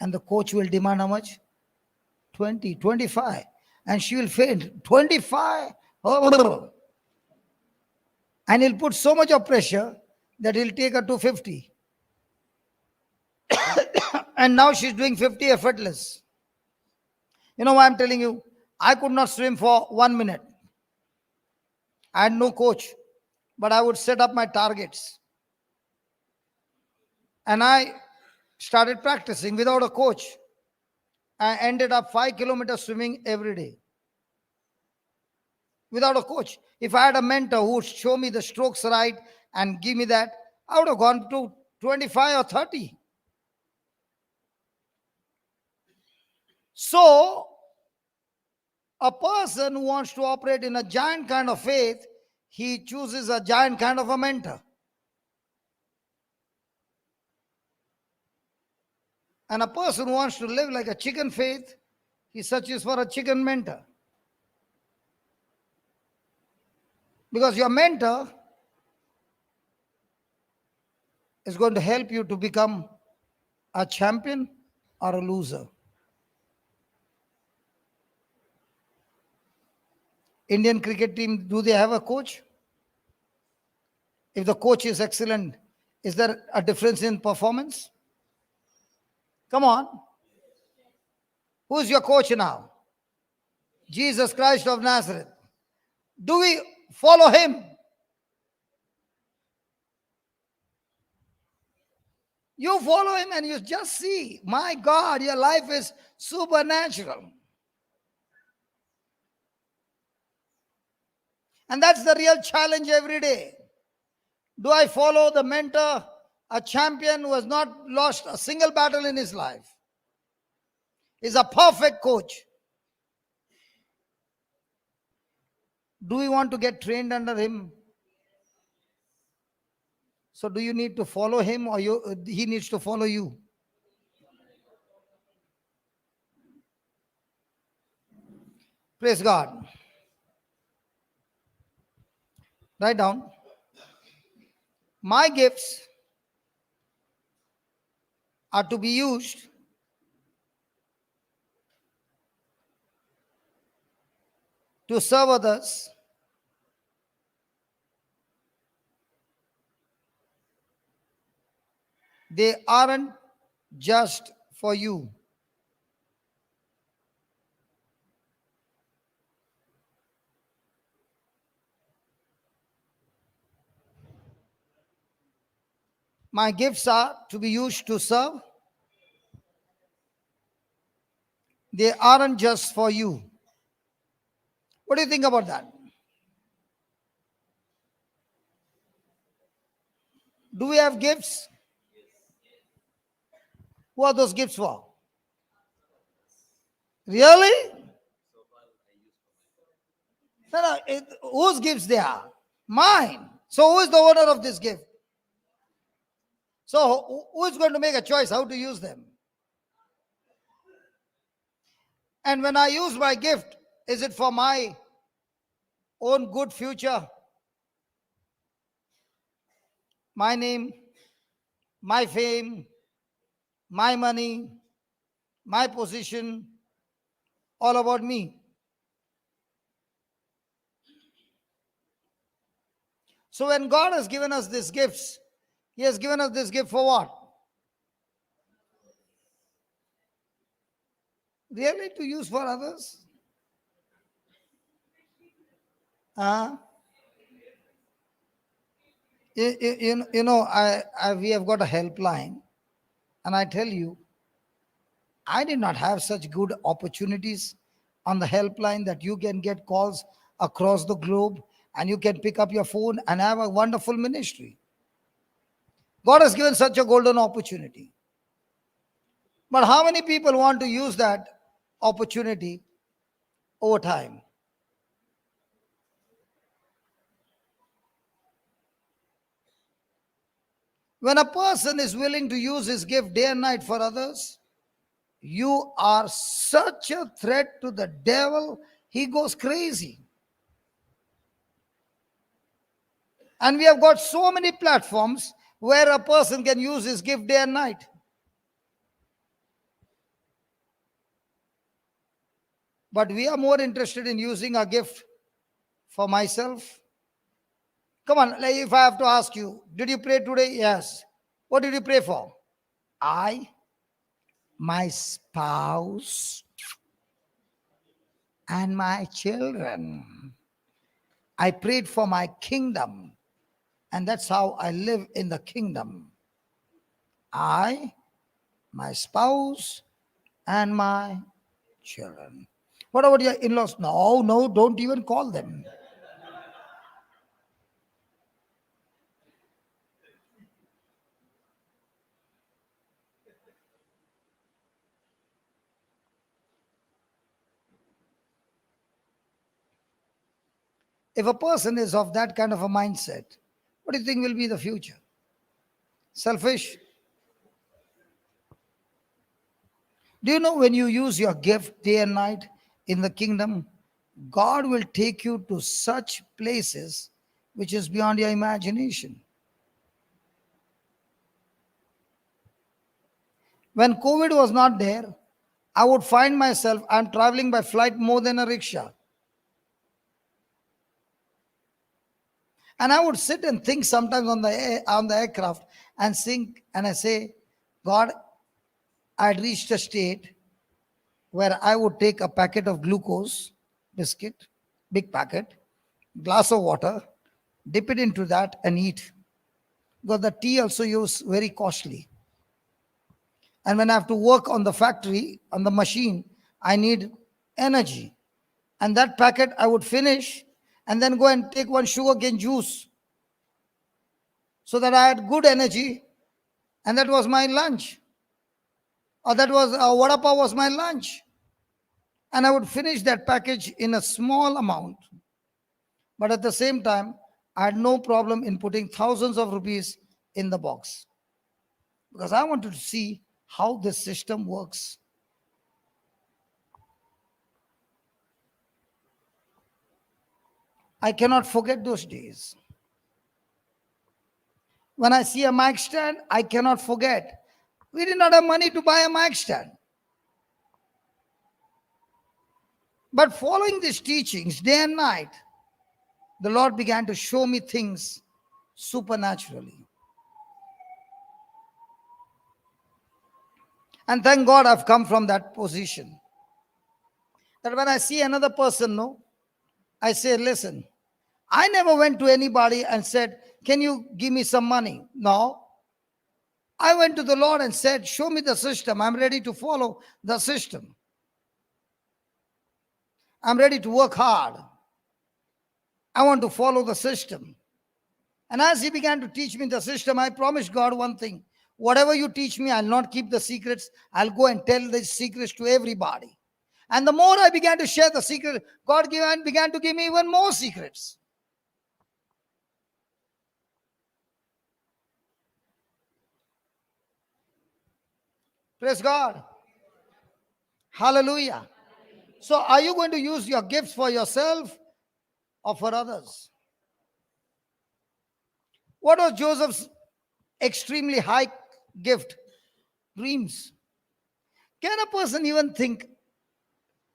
And the coach will demand how much? 20, 25. And she will faint. 25? Oh. And he'll put so much of pressure that he'll take her to 50. And now she's doing 50 effortless. You know why I'm telling you? I could not swim for 1 minute. I had no coach. But I would set up my targets. And I started practicing without a coach. I ended up 5 kilometers swimming every day without a coach. If I had a mentor who would show me the strokes right and give me that, I would have gone to 25 or 30. So, a person who wants to operate in a giant kind of faith, he chooses a giant kind of a mentor. And a person who wants to live like a chicken faith, he searches for a chicken mentor. Because your mentor is going to help you to become a champion or a loser. Indian cricket team, do they have a coach? If the coach is excellent, is there a difference in performance? Come on. Who's your coach now? Jesus Christ of Nazareth. Do we follow him? You follow him and you just see, my God, your life is supernatural. And that's the real challenge every day. Do I follow the mentor, a champion who has not lost a single battle in his life? Is a perfect coach. Do we want to get trained under him? So do you need to follow him or he needs to follow you? Praise God. Write down. My gifts are to be used to serve others. They aren't just for you. My gifts are to be used to serve. They aren't just for you. What do you think about that? Do we have gifts? Who are those gifts for? Really? No, whose gifts they are? Mine. So who is the owner of this gift? So who is going to make a choice how to use them? And when I use my gift, is it for my own good future? My name, my fame, my money, my position, all about me. So when God has given us these gifts, he has given us this gift for what? Really to use for others? We have got a helpline, and I tell you, I did not have such good opportunities on the helpline that you can get calls across the globe and you can pick up your phone and have a wonderful ministry. God has given such a golden opportunity. But how many people want to use that opportunity over time? When a person is willing to use his gift day and night for others, you are such a threat to the devil, he goes crazy. And we have got so many platforms where a person can use his gift day and night. But we are more interested in using our gift for myself. Come on, like if I have to ask you, did you pray today? Yes. What did you pray for? I, my spouse, and my children. I prayed for my kingdom. And that's how I live in the kingdom. I, my spouse, and my children. What about your in-laws? No, no, don't even call them. If a person is of that kind of a mindset, what do you think will be the future? Selfish? Do you know when you use your gift day and night in the kingdom, God will take you to such places which is beyond your imagination. When COVID was not there, I would find myself, I'm traveling by flight more than a rickshaw. And I would sit and think sometimes on the aircraft and think, and I say, God, I'd reached a state where I would take a packet of glucose biscuit, big packet, glass of water, dip it into that and eat. Because the tea also is very costly. And when I have to work on the factory, on the machine, I need energy. And that packet I would finish and then go and take one sugarcane juice so that I had good energy. And that was my lunch. Or that was vada pav was my lunch. And I would finish that package in a small amount. But at the same time, I had no problem in putting thousands of rupees in the box. Because I wanted to see how this system works. I cannot forget those days. When I see a mic stand, I cannot forget. We did not have money to buy a mic stand. But following these teachings day and night, the Lord began to show me things supernaturally. And thank God I've come from that position. That when I see another person, no, I say, listen, I never went to anybody and said, can you give me some money? No. I went to the Lord and said, show me the system. I'm ready to follow the system. I'm ready to work hard. I want to follow the system. And as he began to teach me the system, I promised God one thing. Whatever you teach me, I'll not keep the secrets. I'll go and tell these secrets to everybody. And the more I began to share the secret, God began to give me even more secrets. Praise God. Hallelujah. So are you going to use your gifts for yourself or for others? What was Joseph's extremely high gift? Dreams. Can a person even think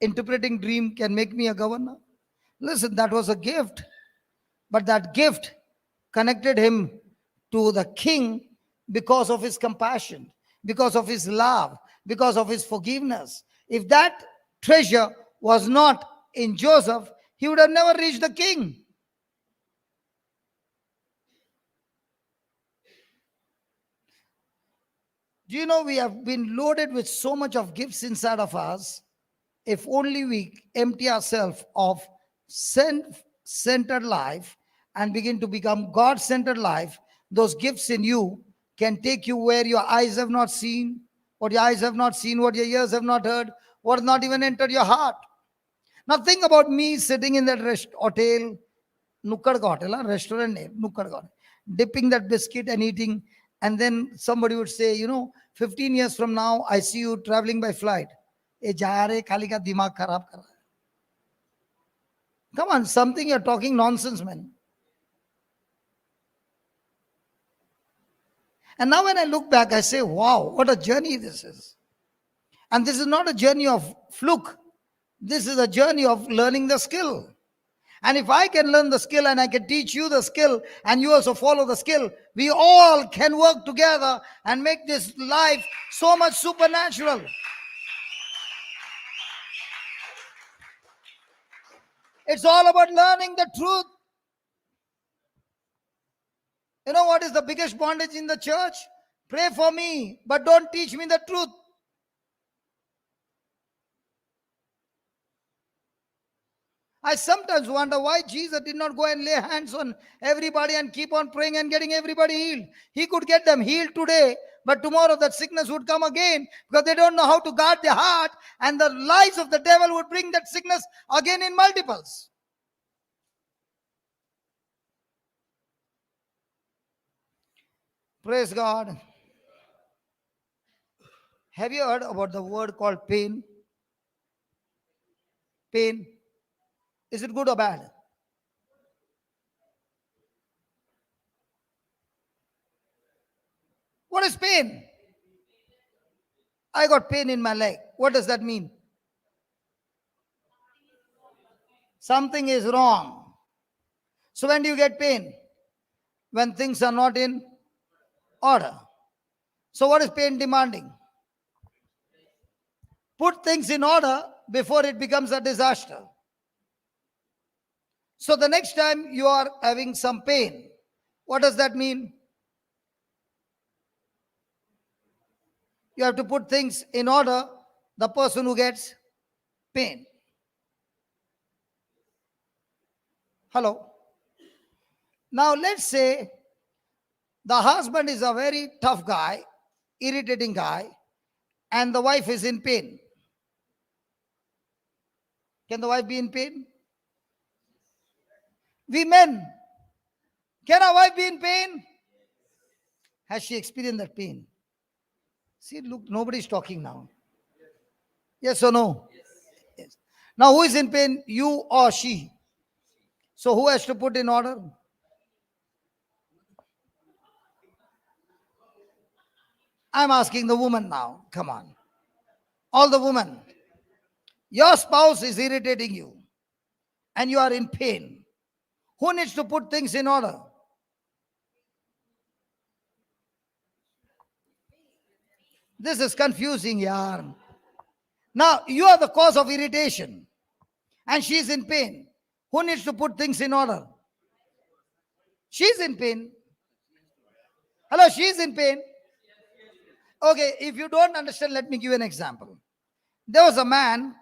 interpreting dream can make me a governor? Listen, that was a gift. But that gift connected him to the king because of his compassion, because of his love, because of his forgiveness. If that treasure was not in Joseph, he would have never reached the king. Do you know we have been loaded with so much of gifts inside of us? If only we empty ourselves of self-centered life and begin to become God-centered life, those gifts in you can take you where your eyes have not seen, what your eyes have not seen, what your ears have not heard, what has not even entered your heart. Now think about me sitting in that hotel, Nukkad ka hotel, restaurant name, Nukkad ka hotel, dipping that biscuit and eating, and then somebody would say, 15 years from now, I see you traveling by flight. ये जा रहे खाली का दिमाग खराब कर रहा है. Come on, something you're talking nonsense, man. And now when I look back, I say, wow, what a journey this is. And this is not a journey of fluke. This is a journey of learning the skill. And if I can learn the skill and I can teach you the skill and you also follow the skill, we all can work together and make this life so much supernatural. It's all about learning the truth. You know what is the biggest bondage in the church? Pray for me, but don't teach me the truth. I sometimes wonder why Jesus did not go and lay hands on everybody and keep on praying and getting everybody healed. He could get them healed today, but tomorrow that sickness would come again because they don't know how to guard their heart, and the lies of the devil would bring that sickness again in multiples. Praise God. Have you heard about the word called pain? Pain. Is it good or bad? What is pain? I got pain in my leg. What does that mean? Something is wrong. So when do you get pain? When things are not in order. So what is pain demanding? Put things in order before it becomes a disaster. So the next time you are having some pain, what does that mean? You have to put things in order, the person who gets pain. Hello. Now let's say the husband is a very tough guy, irritating guy, and the wife is in pain. Can the wife be in pain? We men, can our wife be in pain? Has she experienced that pain? See, look, nobody's talking now. Yes or no? Yes. Now, who is in pain? You or she? So, who has to put in order? I'm asking the woman now. Come on. All the women. Your spouse is irritating you and you are in pain. Who needs to put things in order? This is confusing, yaar. Now, you are the cause of irritation and she is in pain. Who needs to put things in order? She's in pain. Hello, she's in pain. Okay, if you don't understand, let me give you an example. There was a man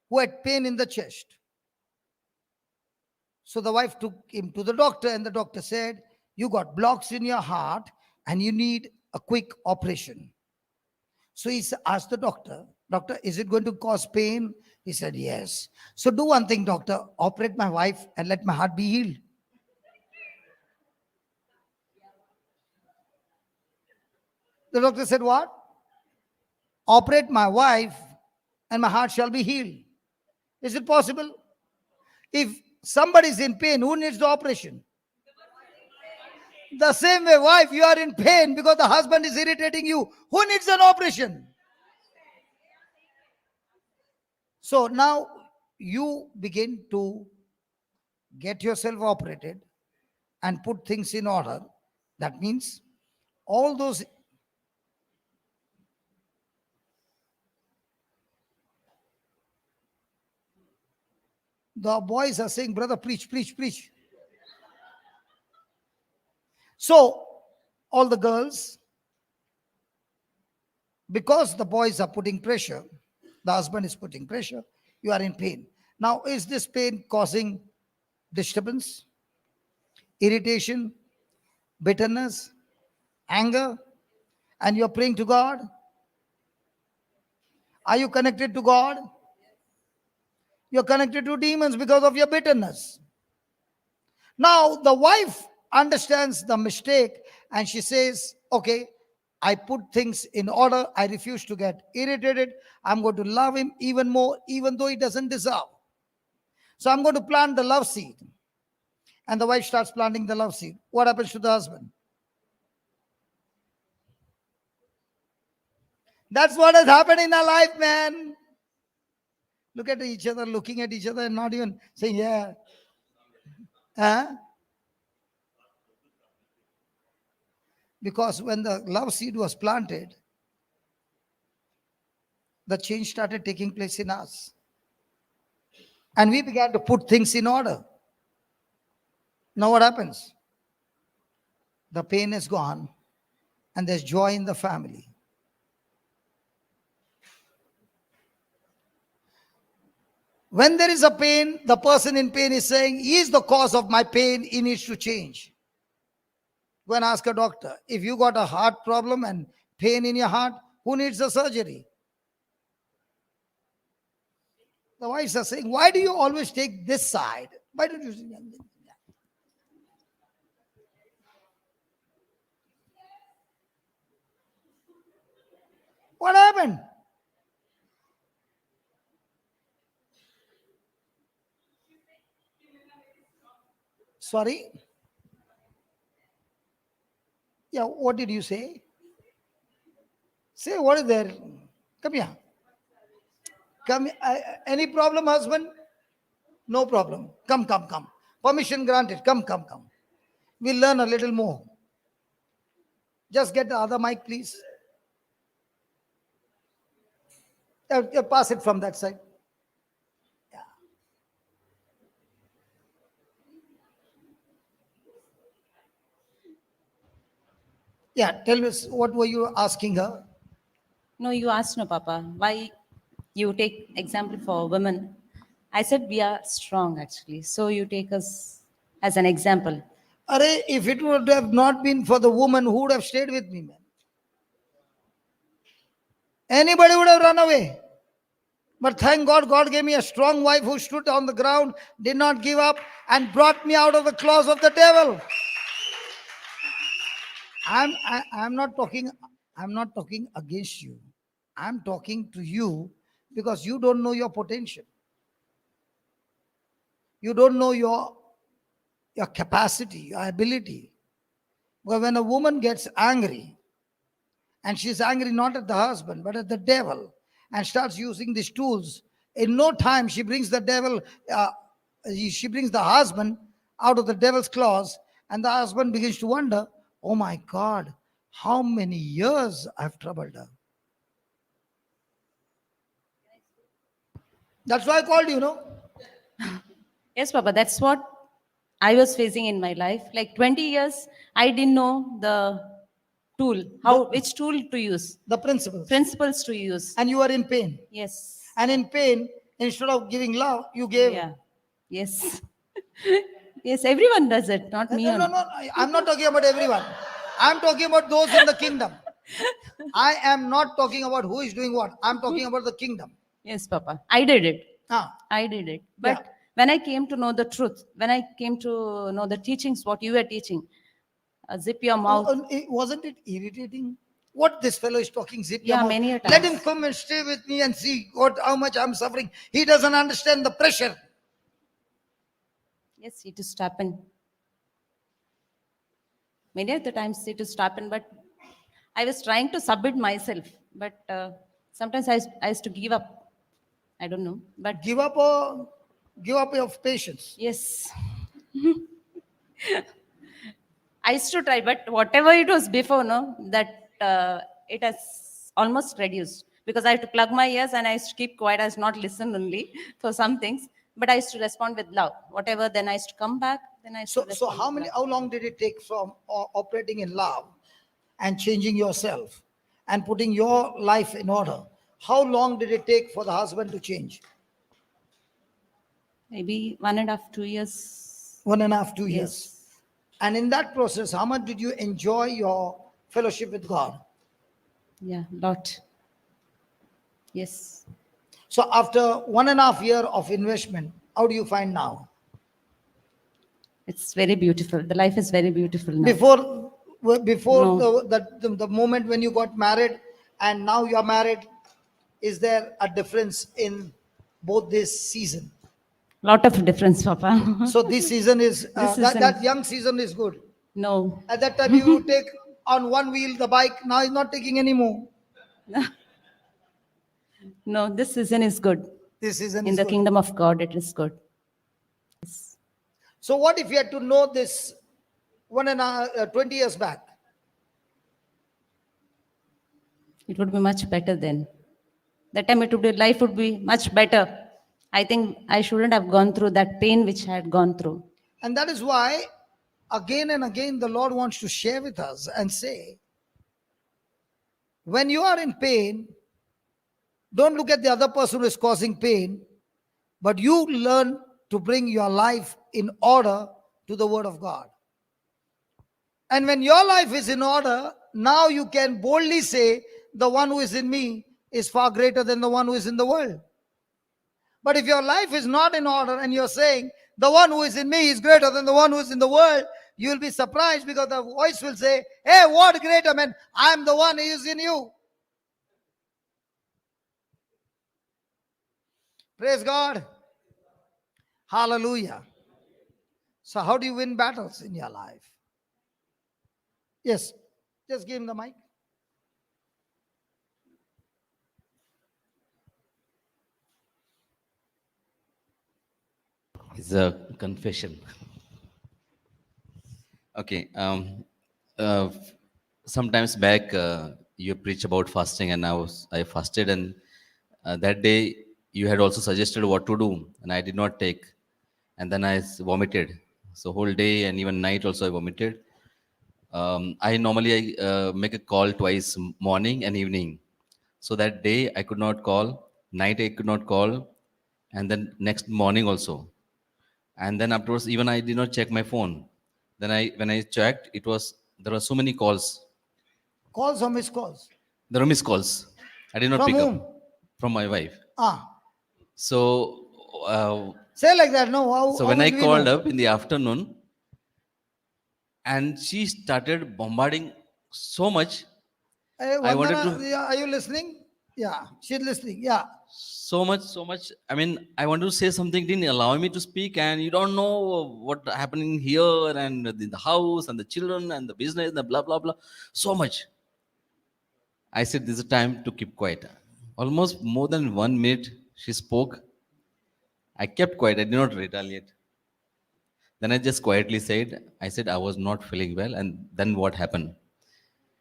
who had pain in the chest. So the wife took him to the doctor, and the doctor said, "You got blocks in your heart and you need a quick operation." So he asked the doctor, "Doctor, is it going to cause pain?" He said, "Yes." "So do one thing, doctor, operate my wife and let my heart be healed." The doctor said, "What? Operate my wife and my heart shall be healed." Is it possible? If somebody is in pain, who needs the operation? The same way, wife, you are in pain because the husband is irritating you. Who needs an operation? So now you begin to get yourself operated and put things in order. That means all those. The boys are saying, "Brother, preach, preach, preach." So all the girls, because the boys are putting pressure, the husband is putting pressure, you are in pain. Now, is this pain causing disturbance, irritation, bitterness, anger, and you're praying to God? Are you connected to God? You're connected to demons because of your bitterness. Now, the wife understands the mistake and she says, "Okay, I put things in order. I refuse to get irritated. I'm going to love him even more, even though he doesn't deserve. So I'm going to plant the love seed." And the wife starts planting the love seed. What happens to the husband? That's what has happened in our life, man. Look at each other, looking at each other, and not even saying, "Yeah." Huh? Because when the love seed was planted, the change started taking place in us. And we began to put things in order. Now, what happens? The pain is gone, and there's joy in the family. When there is a pain, the person in pain is saying, he is the cause of my pain, he needs to change. Go and ask a doctor. If you got a heart problem and pain in your heart, who needs the surgery? The wives are saying, why do you always take this side? Why don't you? What happened? Sorry? Yeah, what did you say? Say, what is there? Come here. Come. Any problem, husband? No problem. Come, come, come. Permission granted. Come, come, come. We'll learn a little more. Just get the other mic, please. Pass it from that side. Yeah. Yeah, tell us, what were you asking her? No, you asked no, Papa. Why you take example for women? I said we are strong actually. So you take us as an example. Array, if it would have not been for the woman, who would have stayed with me, man? Anybody would have run away. But thank God, God gave me a strong wife who stood on the ground, did not give up, and brought me out of the claws of the devil. I'm not talking against you. I'm talking to you because you don't know your potential. You don't know your capacity, your ability. Because when a woman gets angry, and she's angry not at the husband, but at the devil, and starts using these tools, in no time she brings the devil, she brings the husband out of the devil's claws, and the husband begins to wonder, oh my God, how many years I've troubled her. That's why I called you, no? Yes, Papa, that's what I was facing in my life. Like 20 years, I didn't know the tool, which tool to use, The principles. principles to use. And you are in pain. Yes. And in pain, instead of giving love, you gave. Yeah. Yes. Yes, everyone does it, not me. No, no, no. I'm not talking about everyone. I'm talking about those in the kingdom. I am not talking about who is doing what. I'm talking about the kingdom. Yes, Papa. I did it. Ah, I did it. But Yeah. when I came to know the truth, when I came to know the teachings, what you were teaching, zip your mouth. Wasn't it irritating? What this fellow is talking, zip your Yeah, mouth. many a Let times. him come and stay with me and see how much I'm suffering. He doesn't understand the pressure. Yes, it is to happen. Many of the times it is to happen, but I was trying to submit myself. But sometimes I used to give up. I don't know. But Give up your patience. yes, I used to try. But whatever it was before, no, that it has almost reduced because I had to plug my ears and I used to keep quiet. I used to not listen only for some things, but I used to respond with love. Whatever, then I used to come back. Then I used to So respond with love. how long did it take from operating in love and changing yourself and putting your life in order? How long did it take for the husband to change? Maybe 1.5, 2 years. 1.5, 2 years. Yes. And in that process, how much did you enjoy your fellowship with God? Yeah, lot. Yes. So after 1.5 year of investment, how do you find now? It's very beautiful. The life is very beautiful now. Before No. the moment when you got married and now you are married, is there a difference in both this season? Lot of difference, Papa. So this season is This that season- young season is good. No. At that time you take on one wheel the bike. Now he's not taking anymore. No, this season is good. This season In is the good. kingdom of God, it is good. So what if you had to know this 20 years back? It would be much better then. That time it would be, life would be much better. I think I shouldn't have gone through that pain which I had gone through. And that is why again and again the Lord wants to share with us and say, when you are in pain, don't look at the other person who is causing pain. but you learn to bring your life in order to the Word of God. And when your life is in order, now you can boldly say, the one who is in me is far greater than the one who is in the world. But if your life is not in order and you're saying, the one who is in me is greater than the one who is in the world, you will be surprised because the voice will say, hey, what greater man? I am the one who is in you. Praise God. Hallelujah. So, how do you win battles in your life? Yes, just give him the mic. It's a confession. Okay. Uh, Sometimes back, you preach about fasting, and I fasted, and that day you had also suggested what to do, and I did not take, and then vomited. So whole day and even night also I vomited. I normally make a call twice, morning and evening. So that day I could not call, night I could not call, and then next morning also. And then afterwards even I did not check my phone. Then when I checked, there were so many calls. Calls or missed calls? There were missed calls. I did not From pick up whom? from my wife. Ah, So say like that. No, so how when I will we called know? up in the afternoon, and she started bombarding so much, Hey, I wanted Vandana, to yeah, are you listening? Yeah, she's listening. Yeah. so much. I mean, I wanted to say something, didn't allow me to speak, and you don't know what happening here and in the house and the children and the business and the blah blah blah. So much. I said, "This is time to keep quiet." Almost more than 1 minute, she spoke. I kept quiet. I did not retaliate. Then I just quietly said, "I said I was not feeling well," and then what happened?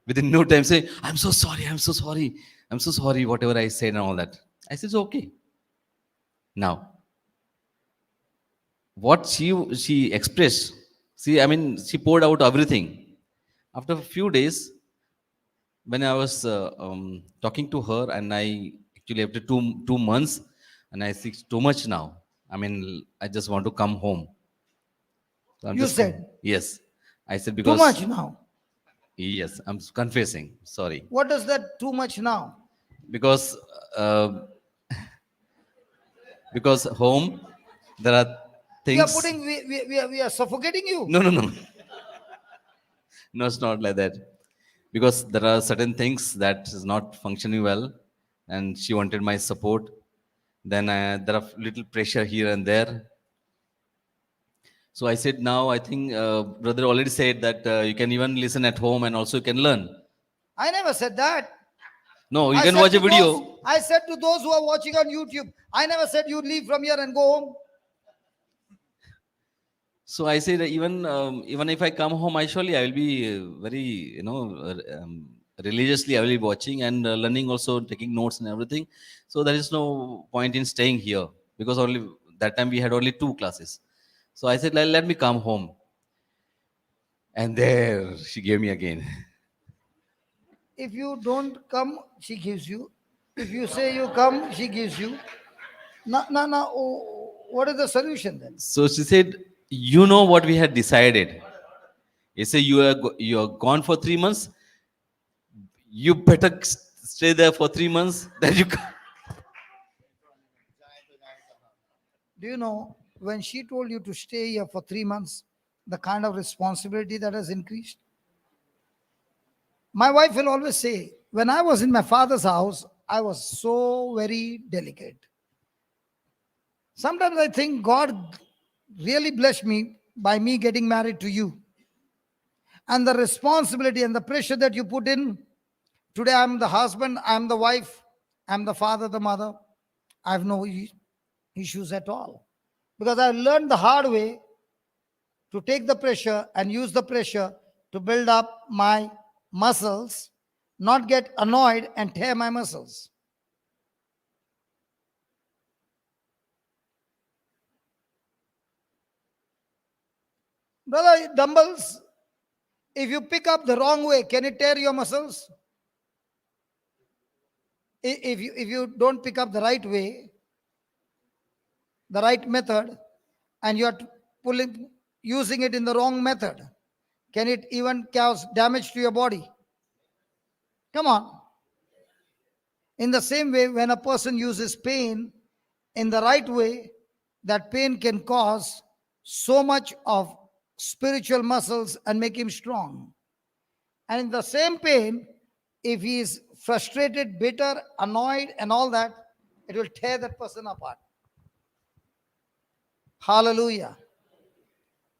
Within no time, say, "I'm so sorry. I'm so sorry. I'm so sorry. Whatever I said and all that." I said, "It's okay." Now, what she expressed, see, I mean, she poured out everything. After a few days, when I was talking to her, and I actually after two months, and I see too much now. I mean, I just want to come home. So I'm You just said yes. I said too because much now. yes, I'm confessing. Sorry, What does that too much now? because uh, because home there are We are things. putting, we are suffocating you. No, no, no. No, it's not like that. Because there are certain things that is not functioning well, and she wanted my support. Then there are little pressure here and there. So I said, now I think brother already said that you can even listen at home and also you can learn. I never said that. No, you I can said watch a to those, video. I said to those who are watching on YouTube, I never said you leave from here and go home. So I said even if I come home, I surely I will be very religiously I will be watching and learning also taking notes and everything. So there is no point in staying here because only that time we had only 2 classes. So I said let me come home, and there she gave me again. If you don't come, she gives you. If you say you come, she gives you. No, no, no. Oh, what is the solution then? So she said, you know what we had decided. You say you are gone for 3 months. You better stay there for 3 months. Then you come. Do you know when she told you to stay here for 3 months, the kind of responsibility that has increased? My wife will always say, when I was in my father's house, I was so very delicate. Sometimes I think God really blessed me by me getting married to you. And the responsibility and the pressure that you put in. Today I'm the husband, I'm the wife, I'm the father, the mother. I have no issues at all. Because I learned the hard way to take the pressure and use the pressure to build up my muscles, not get annoyed and tear my muscles. Brother, dumbbells, if you pick up the wrong way, can it tear your muscles? If you don't pick up the right way, the right method and you are using it in the wrong method, can it even cause damage to your body? Come on. In the same way, when a person uses pain in the right way, that pain can cause so much of spiritual muscles and make him strong. And in the same pain, if he is frustrated, bitter, annoyed, and all that, it will tear that person apart. Hallelujah.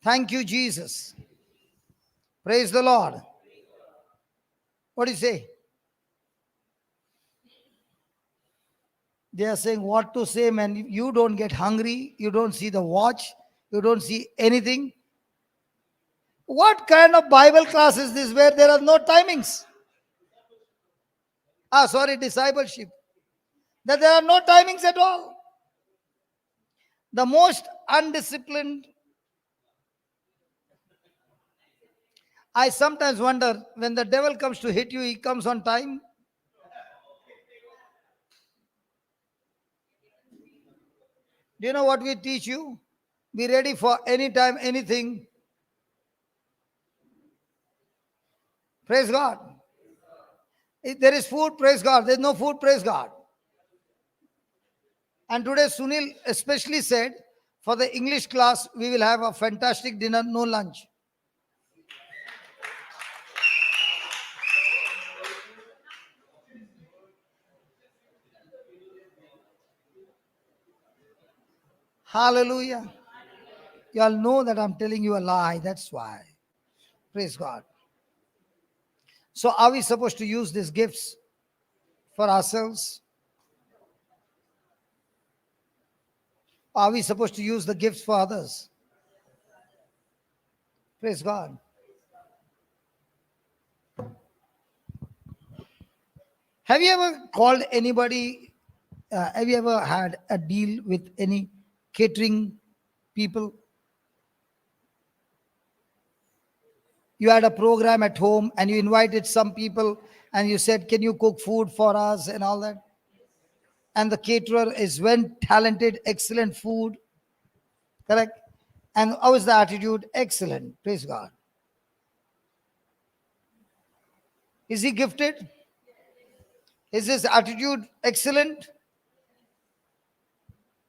Thank you, Jesus. Praise the Lord. What do you say? They are saying what to say, man. You don't get hungry. You don't see the watch. You don't see anything. What kind of Bible class is this where there are no timings? Discipleship. That there are no timings at all. The most undisciplined. I sometimes wonder when the devil comes to hit you, he comes on time. Do you know what we teach you? Be ready for any time, anything. Praise God. If there is food, praise God. There is no food, praise God. And today Sunil especially said, for the English class, we will have a fantastic dinner, no lunch. Hallelujah. You all know that I'm telling you a lie. That's why. Praise God. So are we supposed to use these gifts for ourselves? Are we supposed to use the gifts for others? Praise God. Have you ever called anybody? Have you ever had a deal with any catering people? You had a program at home and you invited some people and you said, can you cook food for us and all that? And the caterer is well talented, excellent food. Correct? And how is the attitude? Excellent. Praise God. Is he gifted? Is his attitude excellent?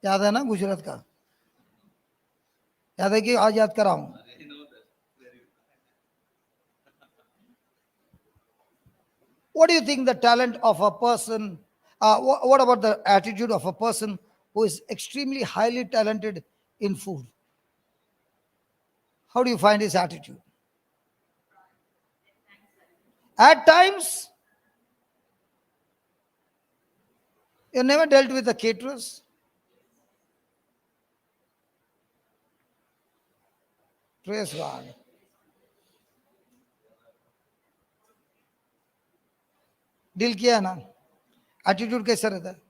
याद है ना गुजरात का? याद है कि आज याद कराऊं? What do you think the talent of a person, what about the attitude of a person who is extremely highly talented in food? How do you find his attitude? At times, you never dealt with the caterers. Praise God. Deal किया ना? Attitude कैसा रहता है?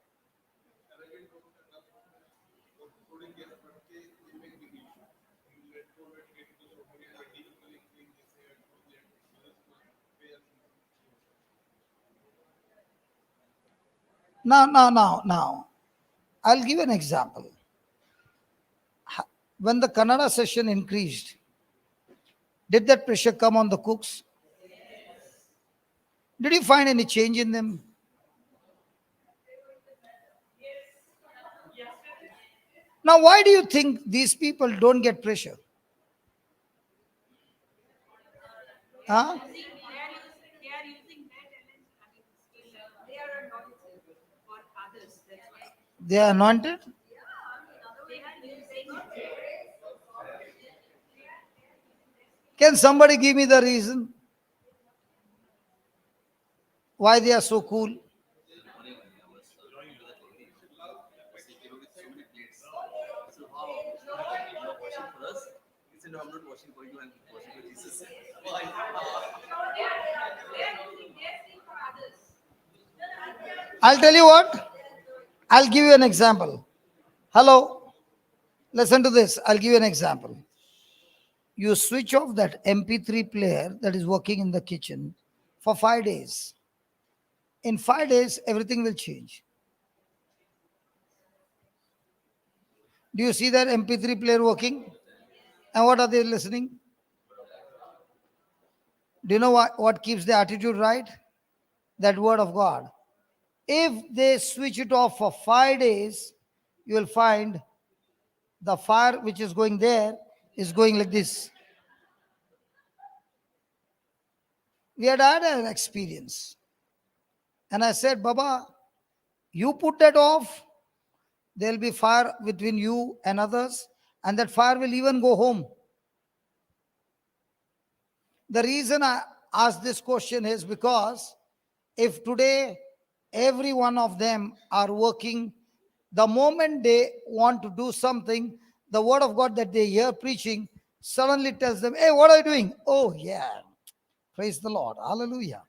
Now. I'll give you an example. When the Kannada session increased, did that pressure come on the cooks? Did you find any change in them? Now, why do you think these people don't get pressure? Huh? They are anointed? Can somebody give me the reason why they are so cool? I'll tell you what. I'll give you an example. Hello. Listen to this. I'll give you an example. You switch off that MP3 player that is working in the kitchen for 5 days. In 5 days, everything will change. Do you see that MP3 player working? And what are they listening? Do you know what keeps the attitude right? That word of God. If they switch it off for 5 days, you will find the fire which is going there is going like this. We had an experience. And I said, Baba, you put that off, there'll be fire between you and others, and that fire will even go home. The reason I ask this question is because if today every one of them are working, the moment they want to do something, the word of God that they hear preaching suddenly tells them, hey, what are you doing? Oh, yeah. Praise the Lord. Hallelujah.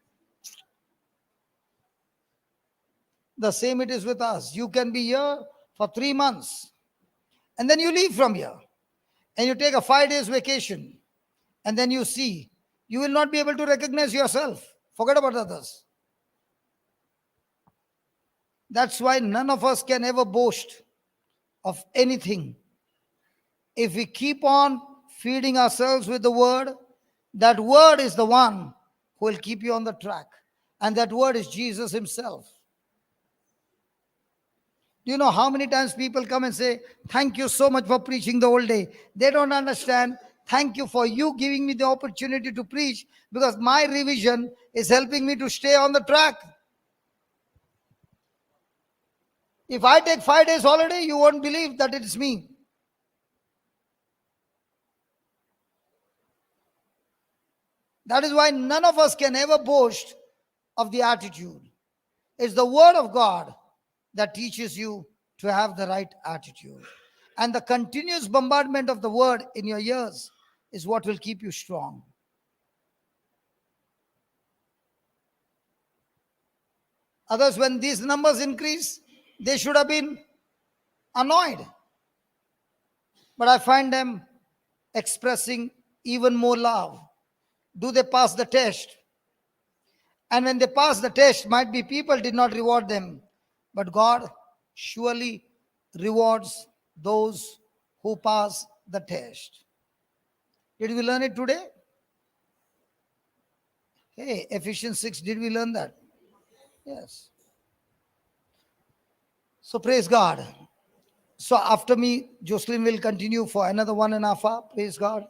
The same it is with us. You can be here for 3 months and then you leave from here and you take a 5 days vacation and then you see, you will not be able to recognize yourself. Forget about others. That's why none of us can ever boast of anything. If we keep on feeding ourselves with the word, that word is the one who will keep you on the track. And that word is Jesus himself. Do you know how many times people come and say, thank you so much for preaching the whole day? They don't understand. Thank you for you giving me the opportunity to preach, because my revision is helping me to stay on the track. If I take 5 days holiday, you won't believe that it's me. That is why none of us can ever boast of the attitude. It's the word of God that teaches you to have the right attitude. And the continuous bombardment of the word in your ears is what will keep you strong. Others, when these numbers increase, they should have been annoyed. But I find them expressing even more love. Do they pass the test? And when they pass the test, might be people did not reward them, but God surely rewards those who pass the test. Did we learn it today? Hey, Ephesians 6, did we learn that? Yes. So praise God. So after me, Jocelyn will continue for another 1.5 hours. Praise God.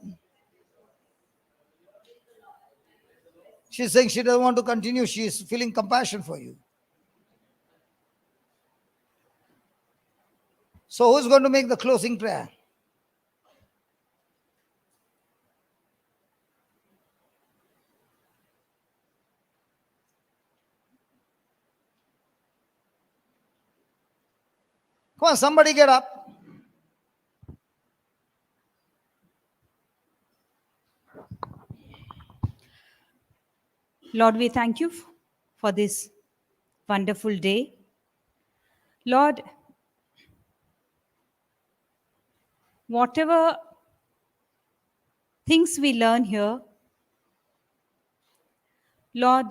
She's saying she doesn't want to continue. She is feeling compassion for you. So who's going to make the closing prayer? Come on, somebody get up. Lord, we thank you for this wonderful day. Lord, whatever things we learn here, Lord,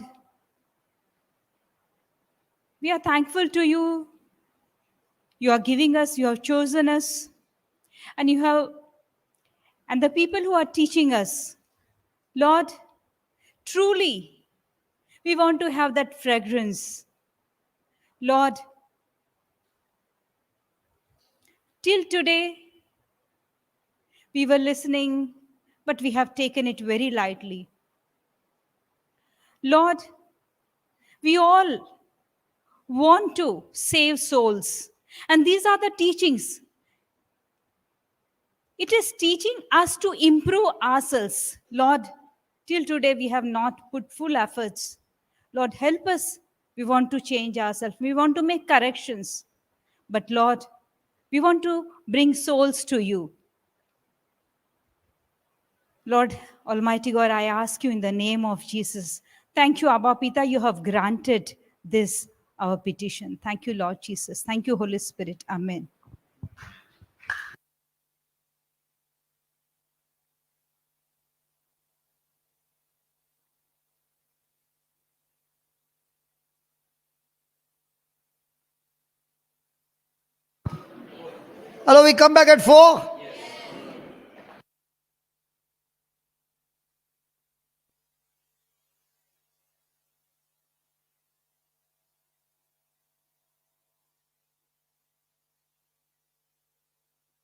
we are thankful to you. You are giving us, you have chosen us, and the people who are teaching us, Lord, truly, we want to have that fragrance. Lord, till today, we were listening, but we have taken it very lightly. Lord, we all want to save souls. And these are the teachings. It is teaching us to improve ourselves. Lord, till today we have not put full efforts. Lord, help us. We want to change ourselves. We want to make corrections. But Lord, we want to bring souls to you. Lord, Almighty God, I ask you in the name of Jesus. Thank you, Abba Pita, you have granted this, our petition. Thank you, Lord Jesus. Thank you, Holy Spirit. Amen. Hello, we come back at 4.